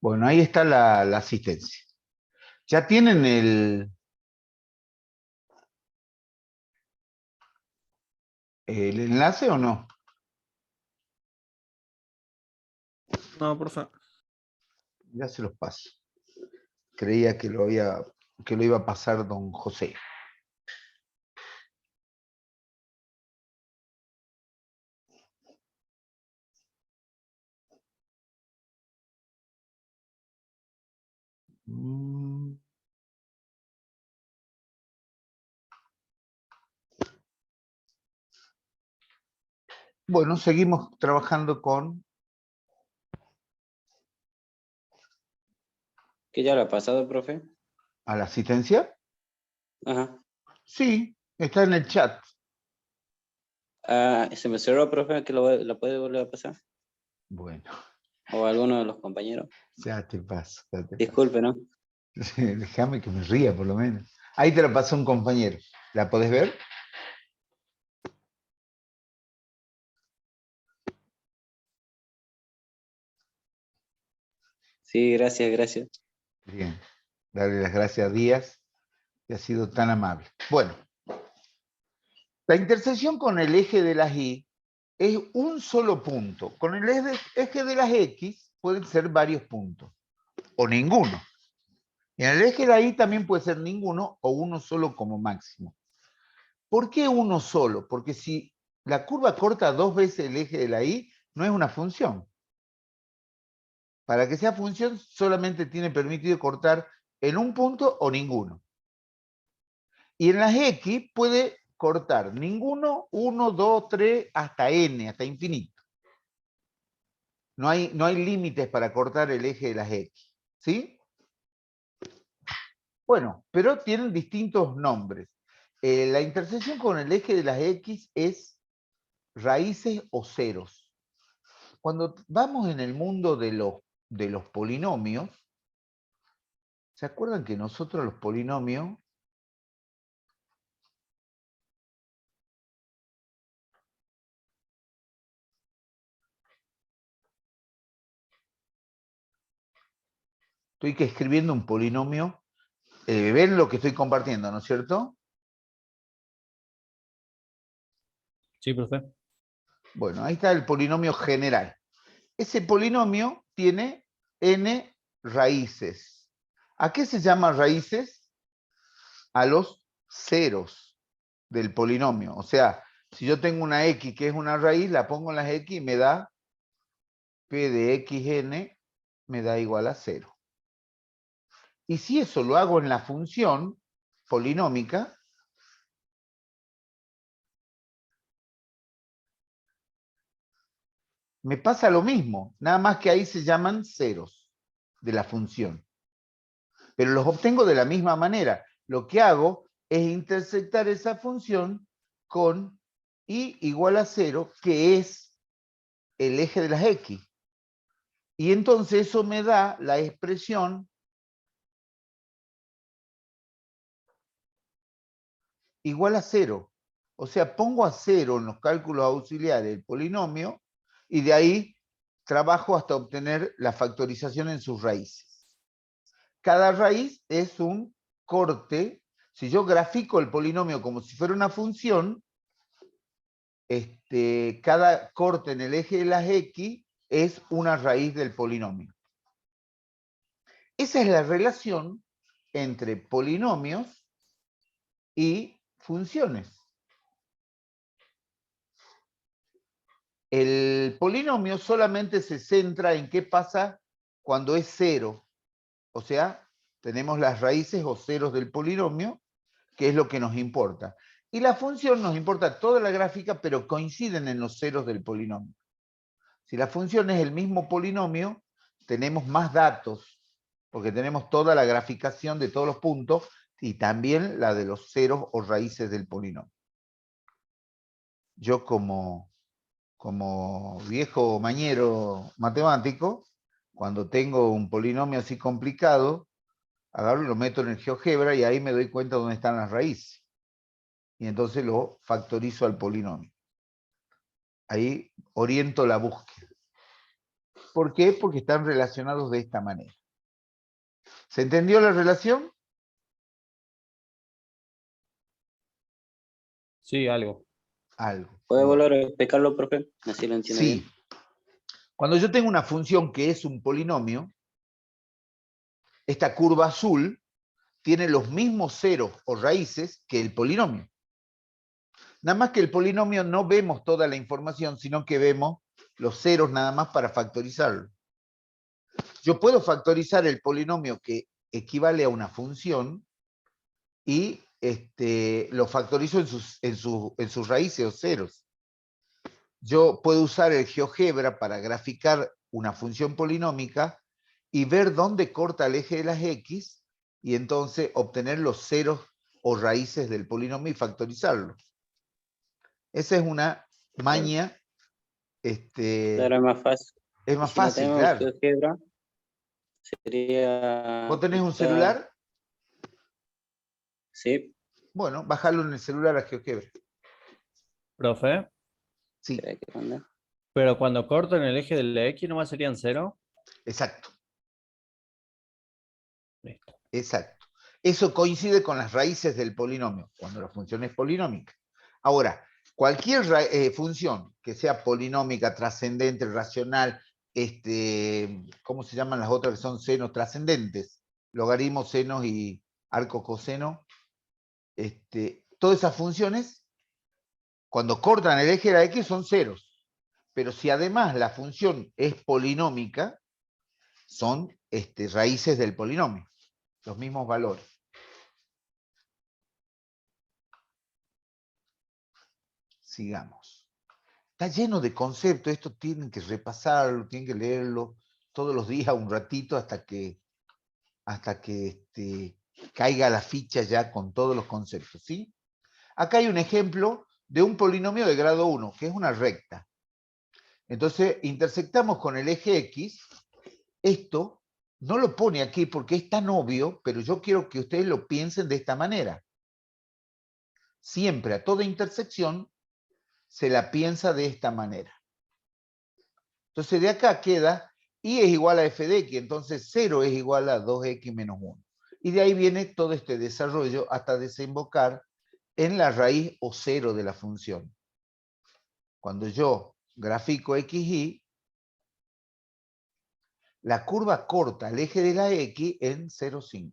Bueno, ahí está la asistencia. ¿Ya tienen el enlace o no? No, profe. Ya se los paso. Creía que lo iba a pasar don José. Bueno, seguimos trabajando con... ¿Qué ya lo ha pasado, profe? ¿A la asistencia? Ajá. Sí, está en el chat. Ah, se me cerró, profe, que lo puede volver a pasar. Bueno, O alguno de los compañeros. ya te paso. Disculpe, ¿no? Déjame que me ría por lo menos. Ahí te lo pasó un compañero. ¿La podés ver? Sí, gracias, gracias. Bien. Darle las gracias a Díaz, que ha sido tan amable. Bueno, la intersección con el eje de las Y es un solo punto. Con el eje de las X pueden ser varios puntos, o ninguno. Y en el eje de la Y también puede ser ninguno o uno solo como máximo. ¿Por qué uno solo? Porque si la curva corta dos veces el eje de la Y, no es una función. Para que sea función, solamente tiene permitido cortar en un punto o ninguno. Y en las X puede cortar ninguno, 1, 2, 3, hasta n, hasta infinito. No hay límites para cortar el eje de las X. ¿Sí? Bueno, pero tienen distintos nombres. La intersección con el eje de las X es raíces o ceros. Cuando vamos en el mundo de los polinomios, ¿Se acuerdan que nosotros los polinomios estoy que escribiendo un polinomio? ¿Ven lo que estoy compartiendo, no es cierto? Sí, profe. Bueno, ahí está el polinomio general. Ese polinomio tiene n raíces. ¿A qué se llaman raíces? A los ceros del polinomio. O sea, si yo tengo una x que es una raíz, la pongo en las x y me da p de xn, me da igual a 0. Y si eso lo hago en la función polinómica, me pasa lo mismo, nada más que ahí se llaman ceros de la función. Pero los obtengo de la misma manera. Lo que hago es intersectar esa función con y igual a 0, que es el eje de las x. Y entonces eso me da la expresión igual a 0. O sea, pongo a 0 en los cálculos auxiliares del polinomio y de ahí trabajo hasta obtener la factorización en sus raíces. Cada raíz es un corte. Si yo grafico el polinomio como si fuera una función, cada corte en el eje de las x es una raíz del polinomio. Esa es la relación entre polinomios y funciones. El polinomio solamente se centra en qué pasa cuando es 0. O sea, tenemos las raíces o ceros del polinomio, que es lo que nos importa. Y la función nos importa toda la gráfica, pero coinciden en los ceros del polinomio. Si la función es el mismo polinomio, tenemos más datos, porque tenemos toda la graficación de todos los puntos y también la de los ceros o raíces del polinomio. Yo como viejo mañero matemático, cuando tengo un polinomio así complicado, agarro y lo meto en el GeoGebra y ahí me doy cuenta dónde están las raíces. Y entonces lo factorizo al polinomio. Ahí oriento la búsqueda. ¿Por qué? Porque están relacionados de esta manera. ¿Se entendió la relación? Sí, algo. Algo. ¿Puede Bueno. volver a explicarlo, profe? Así lo entiendo Sí. bien. Cuando yo tengo una función que es un polinomio, esta curva azul tiene los mismos ceros o raíces que el polinomio. Nada más que el polinomio no vemos toda la información, sino que vemos los ceros nada más para factorizarlo. Yo puedo factorizar el polinomio que equivale a una función y lo factorizo en sus raíces o ceros. Yo puedo usar el GeoGebra para graficar una función polinómica y ver dónde corta el eje de las x y entonces obtener los ceros o raíces del polinomio y factorizarlo. Esa es una maña. Claro, es más fácil. Es Y más si no fácil, tenemos claro. GeoGebra, sería ¿Vos tenés un buscar- celular? Sí, Bueno, bajalo en el celular a GeoGebra. Profe, Sí, espera que manda. pero cuando corto en el eje de la X nomás serían 0. exacto, Listo. exacto. Eso coincide con las raíces del polinomio, cuando la función es polinómica. Ahora, cualquier función que sea polinómica, trascendente, racional, ¿cómo se llaman las otras que son senos trascendentes? Logaritmo, senos y arco coseno. Todas esas funciones, cuando cortan el eje de la X, son ceros. Pero si además la función es polinómica, son raíces del polinomio, los mismos valores. Sigamos. Está lleno de conceptos, esto tienen que repasarlo, tienen que leerlo todos los días un ratito hasta que caiga la ficha ya con todos los conceptos, ¿sí? Acá hay un ejemplo de un polinomio de grado 1, que es una recta. Entonces, intersectamos con el eje X, esto no lo pone aquí porque es tan obvio, pero yo quiero que ustedes lo piensen de esta manera. Siempre a toda intersección se la piensa de esta manera. Entonces de acá queda y es igual a f de x, entonces 0 es igual a 2x menos 1. Y de ahí viene todo este desarrollo hasta desembocar en la raíz o 0 de la función. Cuando yo grafico xy, la curva corta el eje de la x en 0,5.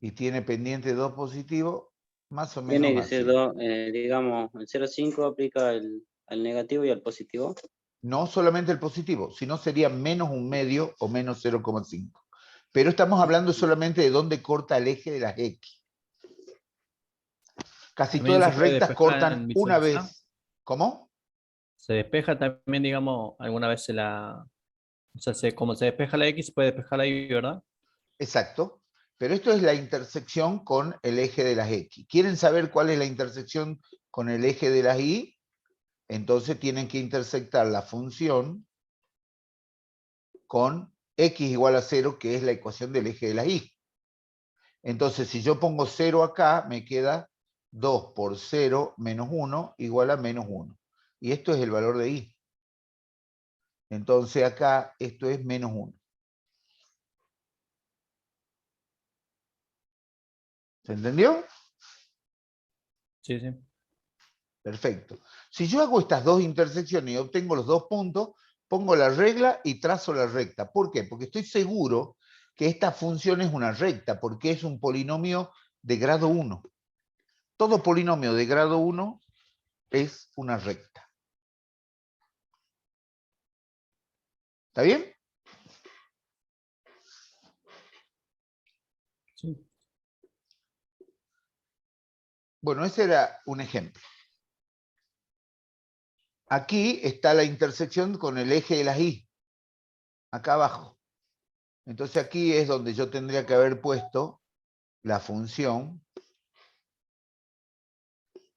Y tiene pendiente 2 positivo, más o menos Tiene que así. ser dos, digamos, el 0,5 aplica al negativo y al positivo. No solamente el positivo, sino sería menos un medio o menos 0,5. Pero estamos hablando solamente de dónde corta el eje de las x. Casi También todas se las puede rectas despejar cortan en una visualizar. vez. ¿Cómo? Se despeja también, digamos, alguna vez o sea, como se despeja la X, se puede despejar ahí, ¿verdad? Exacto. Pero esto es la intersección con el eje de las x. ¿Quieren saber cuál es la intersección con el eje de las y? Entonces tienen que intersectar la función con x igual a 0, que es la ecuación del eje de las y. Entonces, si yo pongo 0 acá, me queda 2 por 0 menos 1 igual a menos 1. Y esto es el valor de y. Entonces acá esto es menos 1. ¿Se entendió? Sí, sí. Perfecto. Si yo hago estas dos intersecciones y obtengo los dos puntos, pongo la regla y trazo la recta. ¿Por qué? Porque estoy seguro que esta función es una recta, porque es un polinomio de grado 1. Todo polinomio de grado 1 es una recta. ¿Está bien? Sí. Bueno, ese era un ejemplo. Aquí está la intersección con el eje de las y, acá abajo. Entonces aquí es donde yo tendría que haber puesto la función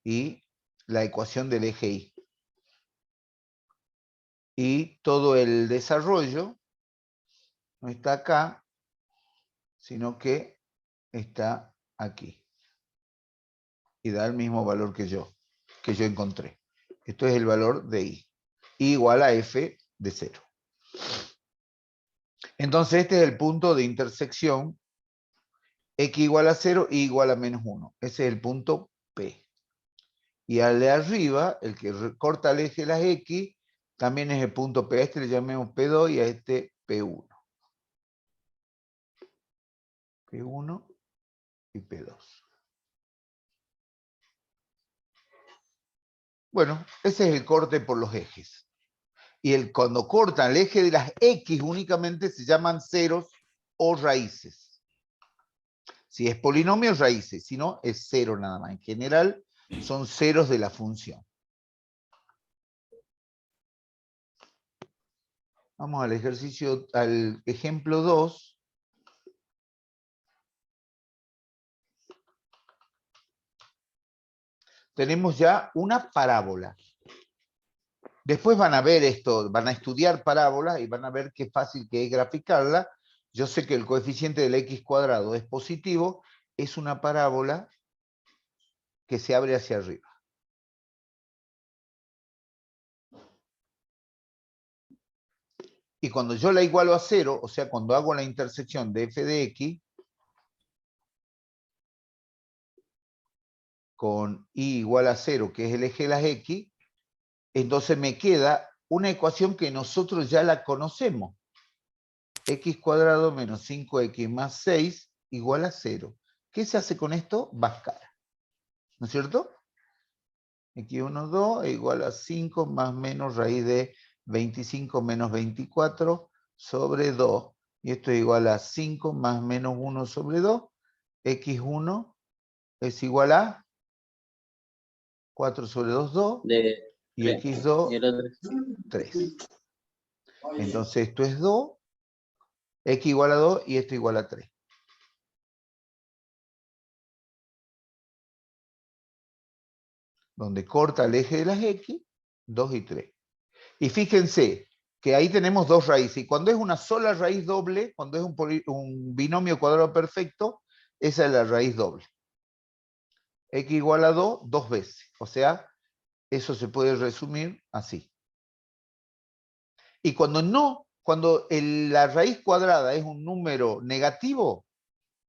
y la ecuación del eje y. Y todo el desarrollo no está acá, sino que está aquí. Y da el mismo valor que yo encontré. Esto es el valor de i. I igual a f de 0. Entonces este es el punto de intersección x igual a 0, y igual a menos 1. Ese es el punto P. Y al de arriba, el que corta el eje de las x, también es el punto P. A este le llamemos P2 y a este P1. P1 y P2. Bueno, ese es el corte por los ejes. Y cuando cortan el eje de las x únicamente se llaman ceros o raíces. Si es polinomio, raíces. Si no, es cero nada más. En general, son ceros de la función. Vamos al ejercicio, al ejemplo 2. Tenemos ya una parábola. Después van a ver esto, van a estudiar parábolas y van a ver qué fácil que es graficarla. Yo sé que el coeficiente del x cuadrado es positivo, es una parábola que se abre hacia arriba. Y cuando yo la igualo a 0, o sea, cuando hago la intersección de f de x con y igual a 0, que es el eje de las x, entonces me queda una ecuación que nosotros ya la conocemos. X cuadrado menos 5x más 6 igual a 0. ¿Qué se hace con esto? Bhaskara. ¿No es cierto? X1, 2 es igual a 5 más menos raíz de 25 menos 24 sobre 2. Y esto es igual a 5 más menos 1 sobre 2. X1 es igual a 4 sobre 2, 2. De Y 3. X2, Y el otro. 3. Entonces esto es 2. X igual a 2 y esto igual a 3. Donde corta el eje de las X, 2 y 3. Y fíjense que ahí tenemos dos raíces. Y cuando es una sola raíz doble, cuando es un binomio cuadrado perfecto, esa es la raíz doble. X igual a 2, dos veces. O sea, eso se puede resumir así. Y cuando no, cuando la raíz cuadrada es un número negativo,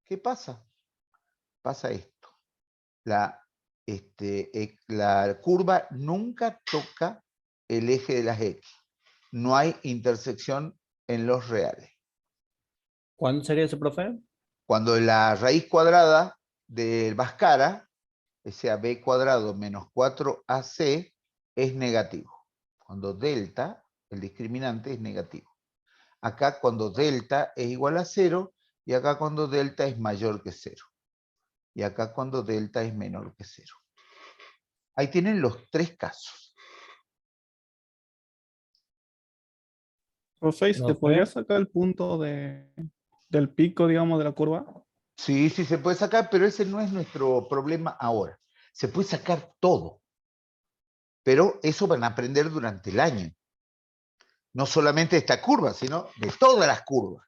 ¿qué pasa? Pasa esto. La curva nunca toca el eje de las X. No hay intersección en los reales. ¿Cuándo sería eso, profe? Cuando la raíz cuadrada del Bhaskara, o sea, b cuadrado menos 4ac, es negativo. Cuando delta, el discriminante, es negativo. Acá cuando delta es igual a 0, y acá cuando delta es mayor que 0. Y acá cuando delta es menor que 0. Ahí tienen los tres casos. Profe, ¿se No podría sé. sacar el punto del pico, digamos, de la curva? Sí, sí se puede sacar, pero ese no es nuestro problema ahora. Se puede sacar todo. Pero eso van a aprender durante el año. No solamente de esta curva, sino de todas las curvas.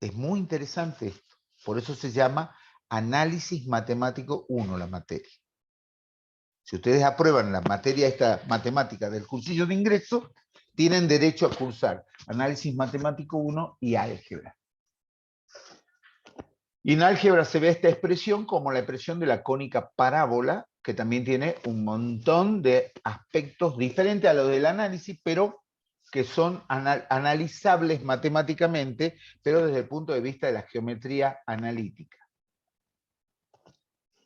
Es muy interesante esto. Por eso se llama análisis matemático 1 la materia. Si ustedes aprueban la materia esta matemática del cursillo de ingreso, tienen derecho a cursar análisis matemático 1 y álgebra. Y en álgebra se ve esta expresión como la expresión de la cónica parábola, que también tiene un montón de aspectos diferentes a los del análisis, pero que son analizables matemáticamente, pero desde el punto de vista de la geometría analítica.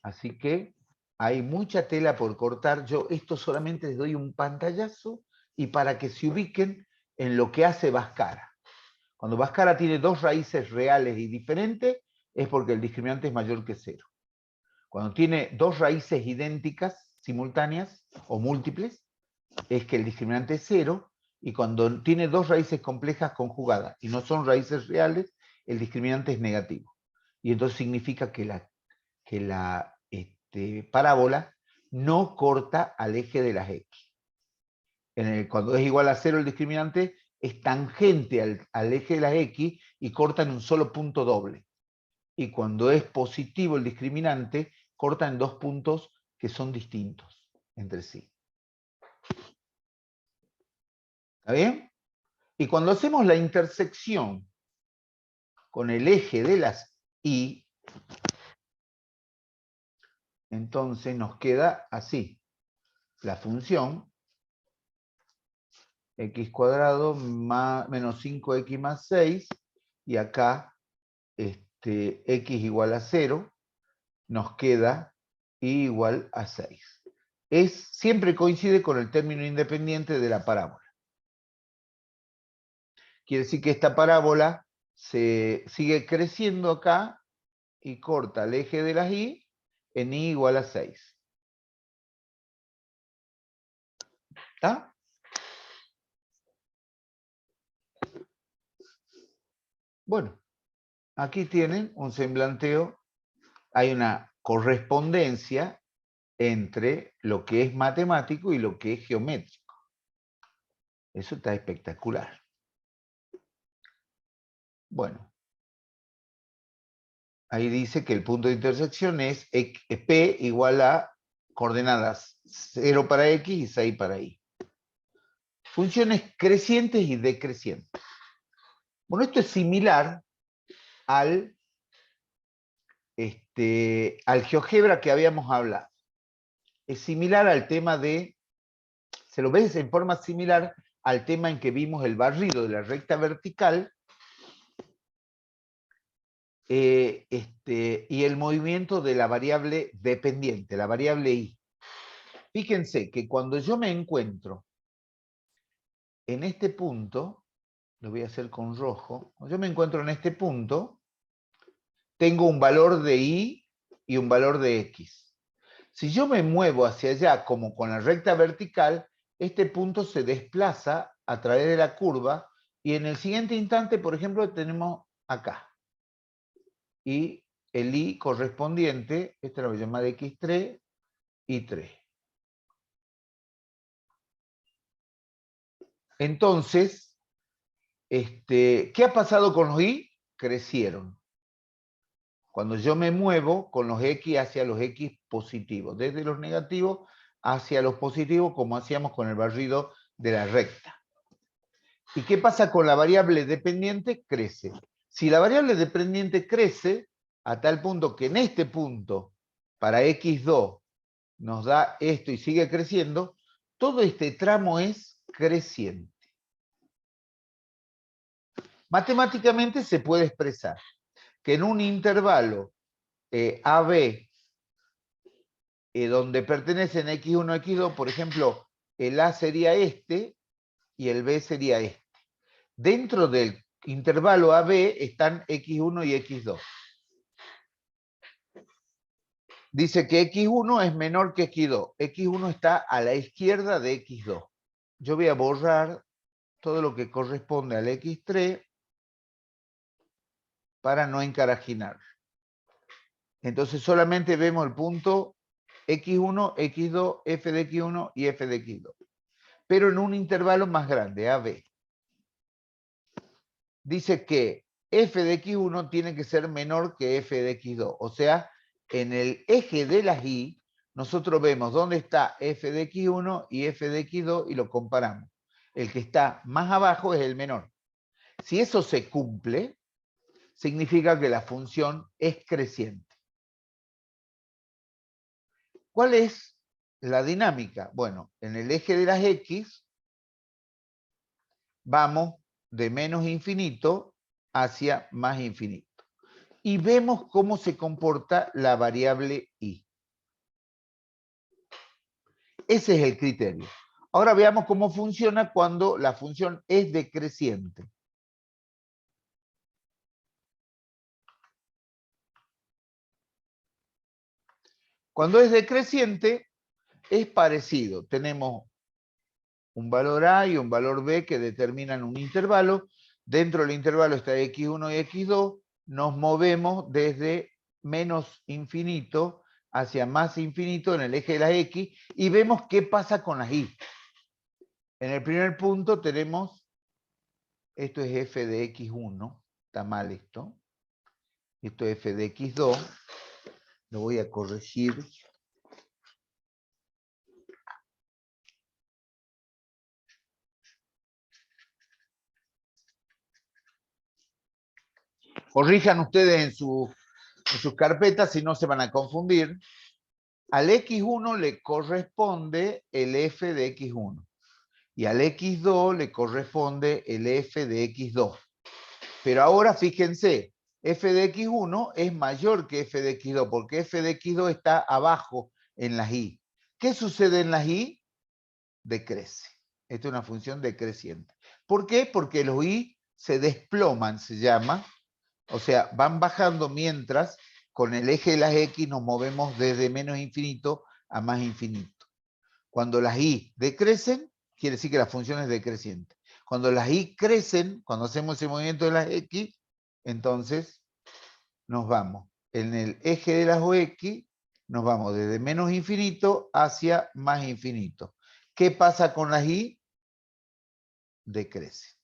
Así que hay mucha tela por cortar. Yo esto solamente les doy un pantallazo y para que se ubiquen en lo que hace Bhaskara. Cuando Bhaskara tiene dos raíces reales y diferentes, es porque el discriminante es mayor que 0. Cuando tiene dos raíces idénticas, simultáneas o múltiples, es que el discriminante es 0, y cuando tiene dos raíces complejas conjugadas y no son raíces reales, el discriminante es negativo. Y entonces significa que la parábola no corta al eje de las X. Cuando es igual a 0 el discriminante, es tangente al eje de las X y corta en un solo punto doble. Y cuando es positivo el discriminante, corta en dos puntos que son distintos entre sí. ¿Está bien? Y cuando hacemos la intersección con el eje de las Y, entonces nos queda así. La función x cuadrado menos 5x más 6, y acá x igual a 0, nos queda y igual a 6. Siempre coincide con el término independiente de la parábola. Quiere decir que esta parábola se sigue creciendo acá y corta el eje de las y en y igual a 6. ¿Está? Bueno, aquí tienen un semblanteo. Hay una correspondencia entre lo que es matemático y lo que es geométrico. Eso está espectacular. Bueno, ahí dice que el punto de intersección es P igual a coordenadas 0 para X y 6 para Y. Funciones crecientes y decrecientes. Bueno, esto es similar al GeoGebra que habíamos hablado. Es similar al tema se lo ves en forma similar al tema en que vimos el barrido de la recta vertical, y el movimiento de la variable dependiente, la variable y. Fíjense que cuando yo me encuentro en este punto, lo voy a hacer con rojo, cuando yo me encuentro en este punto, tengo un valor de y un valor de x. Si yo me muevo hacia allá como con la recta vertical, este punto se desplaza a través de la curva y en el siguiente instante, por ejemplo, tenemos acá. Y el i correspondiente, este lo voy a llamar x3 y 3. Entonces, ¿qué ha pasado con los y? Crecieron. Cuando yo me muevo con los x hacia los x positivos, desde los negativos hacia los positivos, como hacíamos con el barrido de la recta. ¿Y qué pasa con la variable dependiente? Crece. Si la variable dependiente crece a tal punto que en este punto, para x2, nos da esto y sigue creciendo, todo este tramo es creciente. Matemáticamente se puede expresar que en un intervalo AB, donde pertenecen x1 y x2, por ejemplo, el A sería este y el B sería este. Dentro del intervalo AB están x1 y x2. Dice que x1 es menor que x2. x1 está a la izquierda de x2. Yo voy a borrar todo lo que corresponde al x3 para no encarajinar. Entonces solamente vemos el punto x1, x2, f de x1 y f de x2. Pero en un intervalo más grande, AB. Dice que f de x1 tiene que ser menor que f de x2. O sea, en el eje de las y, nosotros vemos dónde está f de x1 y f de x2 y lo comparamos. El que está más abajo es el menor. Si eso se cumple, significa que la función es creciente. ¿Cuál es la dinámica? Bueno, en el eje de las x vamos de menos infinito hacia más infinito. Y vemos cómo se comporta la variable y. Ese es el criterio. Ahora veamos cómo funciona cuando la función es decreciente. Cuando es decreciente, es parecido. Tenemos un valor A y un valor B que determinan un intervalo. Dentro del intervalo está x1 y x2. Nos movemos desde menos infinito hacia más infinito en el eje de las x y vemos qué pasa con las y. En el primer punto tenemos, esto es f de x1, está mal esto. Esto es f de x2. Lo voy a corregir. Corrijan ustedes en sus carpetas, si no se van a confundir. Al x1 le corresponde el f de x1. Y al x2 le corresponde el f de x2. Pero ahora fíjense, f de x1 es mayor que f de x2, porque f de x2 está abajo en las y. ¿Qué sucede en las y? Decrece. Esta es una función decreciente. ¿Por qué? Porque los y se desploman, se llama. O sea, van bajando mientras con el eje de las x nos movemos desde menos infinito a más infinito. Cuando las y decrecen, quiere decir que la función es decreciente. Cuando las y crecen, cuando hacemos ese movimiento de las x, entonces nos vamos en el eje de las x, nos vamos desde menos infinito hacia más infinito. ¿Qué pasa con las y? Decrece.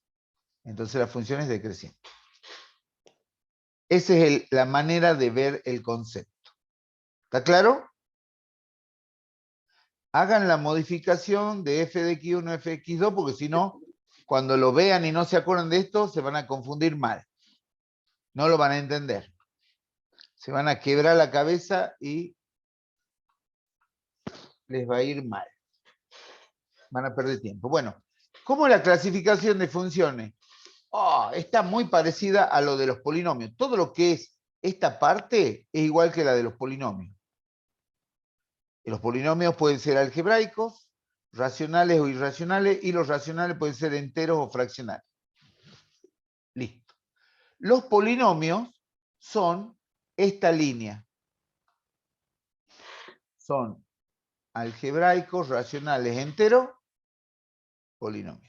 Entonces la función es decreciente. Esa es la manera de ver el concepto. ¿Está claro? Hagan la modificación de f de x1 a f de x2, porque si no, cuando lo vean y no se acuerdan de esto, se van a confundir mal. No lo van a entender. Se van a quebrar la cabeza y les va a ir mal. Van a perder tiempo. Bueno, ¿cómo es la clasificación de funciones? Está muy parecida a lo de los polinomios. Todo lo que es esta parte es igual que la de los polinomios. Los polinomios pueden ser algebraicos, racionales o irracionales, y los racionales pueden ser enteros o fraccionales. Listo. Los polinomios son esta línea. Son algebraicos, racionales, enteros, polinomios.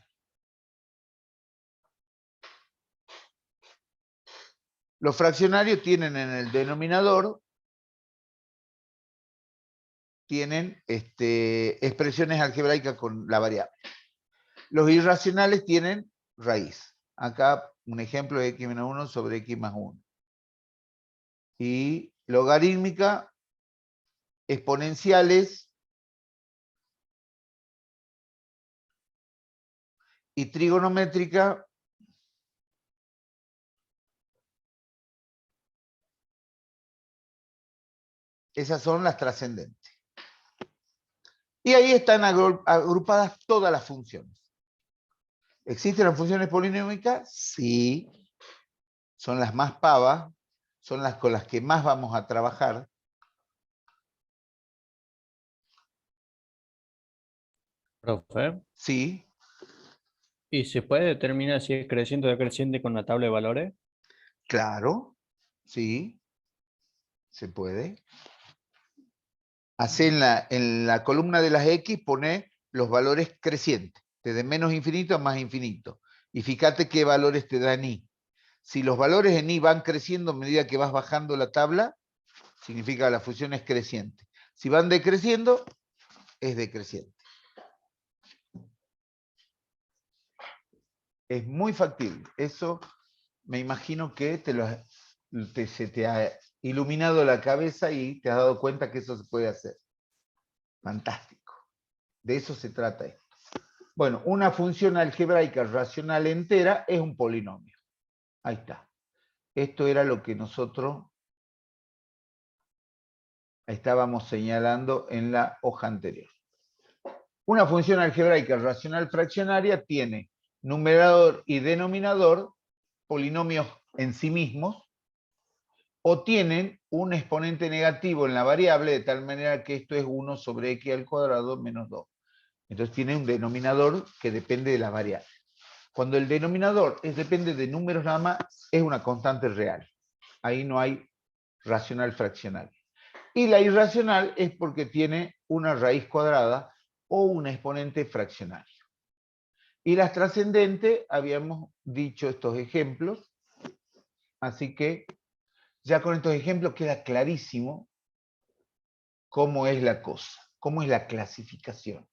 Los fraccionarios tienen en el denominador, tienen expresiones algebraicas con la variable. Los irracionales tienen raíz. Acá un ejemplo de x menos 1 sobre x más 1. Y logarítmica, exponenciales y trigonométrica, esas son las trascendentes. Y ahí están agrupadas todas las funciones. ¿Existen las funciones polinómicas? Sí. Son las más pavas, son las con las que más vamos a trabajar. Profe, Sí, ¿y se puede determinar si es creciente o decreciente con la tabla de valores? claro, sí, se puede. Así en la columna de las X pone los valores crecientes, desde menos infinito a más infinito. Y fíjate qué valores te dan Y. Si los valores en Y van creciendo a medida que vas bajando la tabla, significa que la función es creciente. Si van decreciendo, es decreciente. Es muy factible. Eso me imagino que se te ha iluminado la cabeza y te has dado cuenta que eso se puede hacer. Fantástico. De eso se trata esto. Bueno, una función algebraica racional entera es un polinomio. Ahí está. Esto era lo que nosotros estábamos señalando en la hoja anterior. Una función algebraica racional fraccionaria tiene numerador y denominador, polinomios en sí mismos, o tienen un exponente negativo en la variable, de tal manera que esto es 1 sobre x al cuadrado menos 2. Entonces tiene un denominador que depende de la variable. Cuando el denominador depende de números nada más, es una constante real. Ahí no hay racional fraccional. Y la irracional es porque tiene una raíz cuadrada o un exponente fraccionario. Y las trascendentes, habíamos dicho estos ejemplos, así que ya con estos ejemplos queda clarísimo cómo es la cosa, cómo es la clasificación.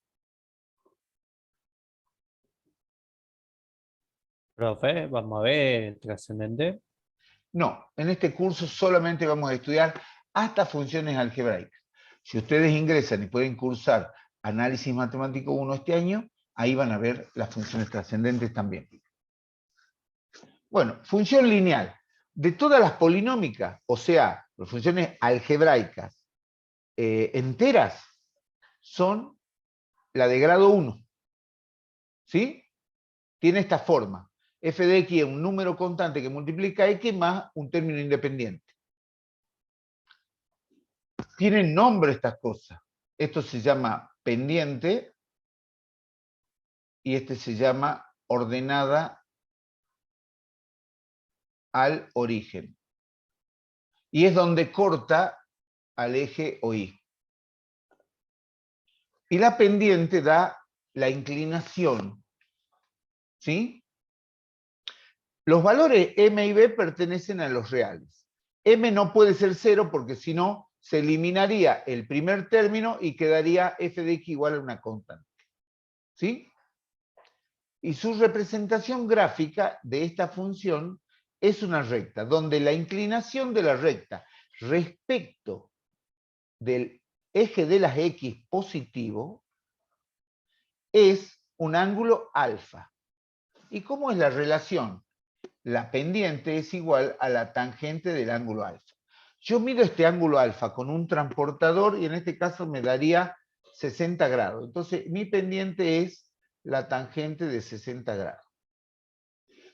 Profe, vamos a ver, trascendente. No, en este curso solamente vamos a estudiar hasta funciones algebraicas. Si ustedes ingresan y pueden cursar Análisis Matemático 1 este año, ahí van a ver las funciones trascendentes también. Bueno, función lineal. De todas las polinómicas, o sea, las funciones algebraicas enteras, son la de grado 1. ¿Sí? Tiene esta forma. F de x es un número constante que multiplica x más un término independiente. Tienen nombre estas cosas. Esto se llama pendiente y este se llama ordenada al origen. Y es donde corta al eje OI. Y la pendiente da la inclinación. ¿Sí? Los valores m y b pertenecen a los reales. M no puede ser 0 porque si no se eliminaría el primer término y quedaría f de x igual a una constante. ¿Sí? Y su representación gráfica de esta función es una recta, donde la inclinación de la recta respecto del eje de las x positivo es un ángulo alfa. ¿Y cómo es la relación? La pendiente es igual a la tangente del ángulo alfa. Yo mido este ángulo alfa con un transportador y en este caso me daría 60 grados. Entonces mi pendiente es la tangente de 60 grados.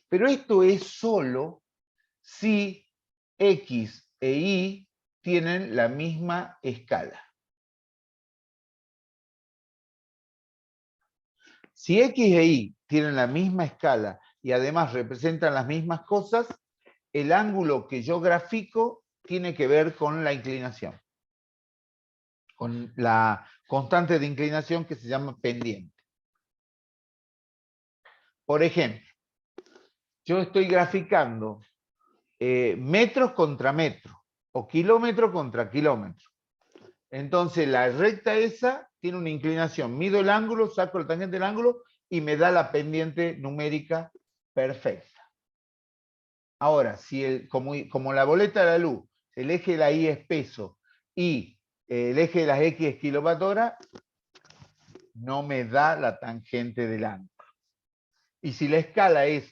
Pero esto es solo si x e y tienen la misma escala. Si x e y tienen la misma escala y además representan las mismas cosas, el ángulo que yo grafico tiene que ver con la inclinación, con la constante de inclinación que se llama pendiente. Por ejemplo, yo estoy graficando metros contra metro o kilómetro contra kilómetro. Entonces la recta esa tiene una inclinación, mido el ángulo, saco la tangente del ángulo y me da la pendiente numérica perfecta. Ahora, si como la boleta de la luz, el eje de la Y es peso y el eje de las X es kilowatt-hora, no me da la tangente del ángulo. Y si la escala es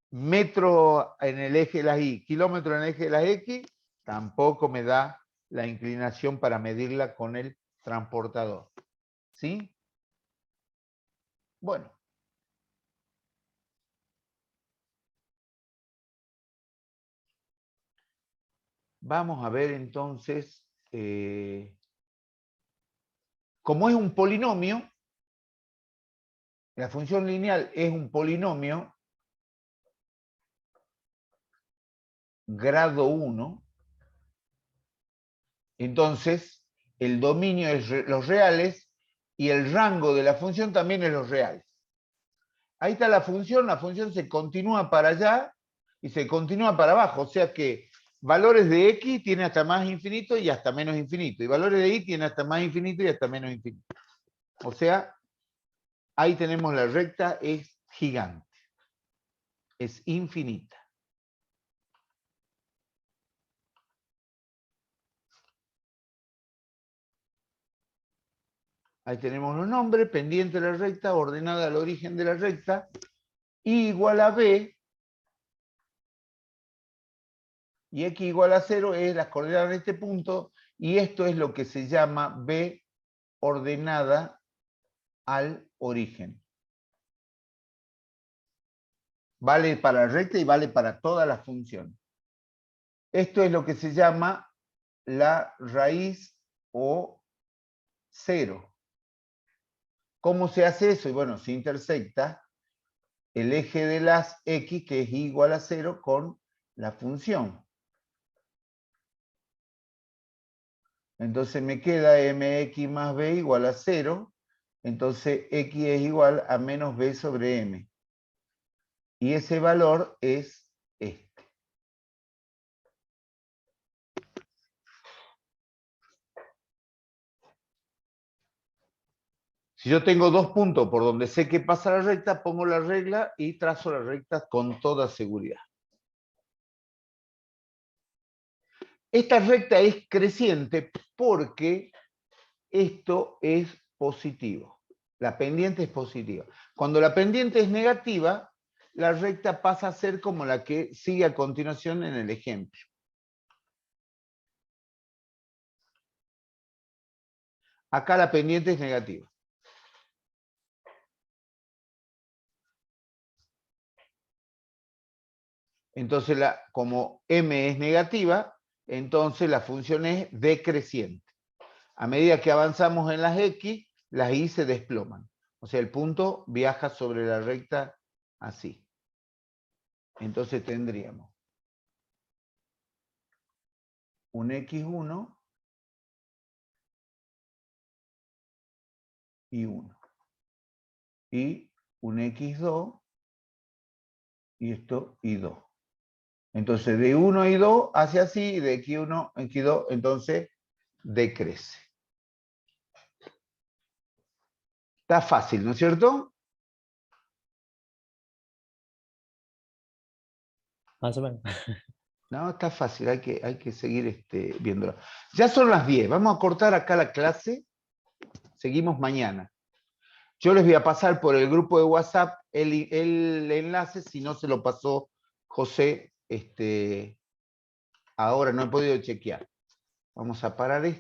metro en el eje de las Y, kilómetro en el eje de las X, tampoco me da la inclinación para medirla con el transportador. ¿Sí? Bueno. Vamos a ver entonces, como es un polinomio, la función lineal es un polinomio, grado 1, entonces el dominio es los reales y el rango de la función también es los reales. Ahí está la función se continúa para allá y se continúa para abajo, o sea que valores de X tiene hasta más infinito y hasta menos infinito, y valores de Y tiene hasta más infinito y hasta menos infinito. O sea, ahí tenemos la recta, es gigante, es infinita. Ahí tenemos los nombres, pendiente de la recta, ordenada al origen de la recta, y igual a B, y X igual a 0 es las coordenadas de este punto, y esto es lo que se llama B ordenada al origen. Vale para la recta y vale para todas las funciones. Esto es lo que se llama la raíz o 0. ¿Cómo se hace eso? Y bueno, se intersecta el eje de las X, que es igual a 0, con la función. Entonces me queda mx más b igual a 0. Entonces x es igual a menos b sobre m. Y ese valor es este. Si yo tengo dos puntos por donde sé que pasa la recta, pongo la regla y trazo la recta con toda seguridad. Esta recta es creciente porque esto es positivo. La pendiente es positiva. Cuando la pendiente es negativa, la recta pasa a ser como la que sigue a continuación en el ejemplo. Acá la pendiente es negativa. Entonces, como m es negativa, entonces la función es decreciente. A medida que avanzamos en las x, las y se desploman. O sea, el punto viaja sobre la recta así. Entonces tendríamos un x1 y 1. Y un x2 y esto y 2. Entonces de 1 y 2 hace así, y de x1 a x2, entonces decrece. Está fácil, ¿no es cierto? Más o menos. No, está fácil, hay que seguir viéndolo. Ya son las 10, vamos a cortar acá la clase, seguimos mañana. Yo les voy a pasar por el grupo de WhatsApp el enlace, si no se lo pasó José, ahora no he podido chequear. Vamos a parar esto.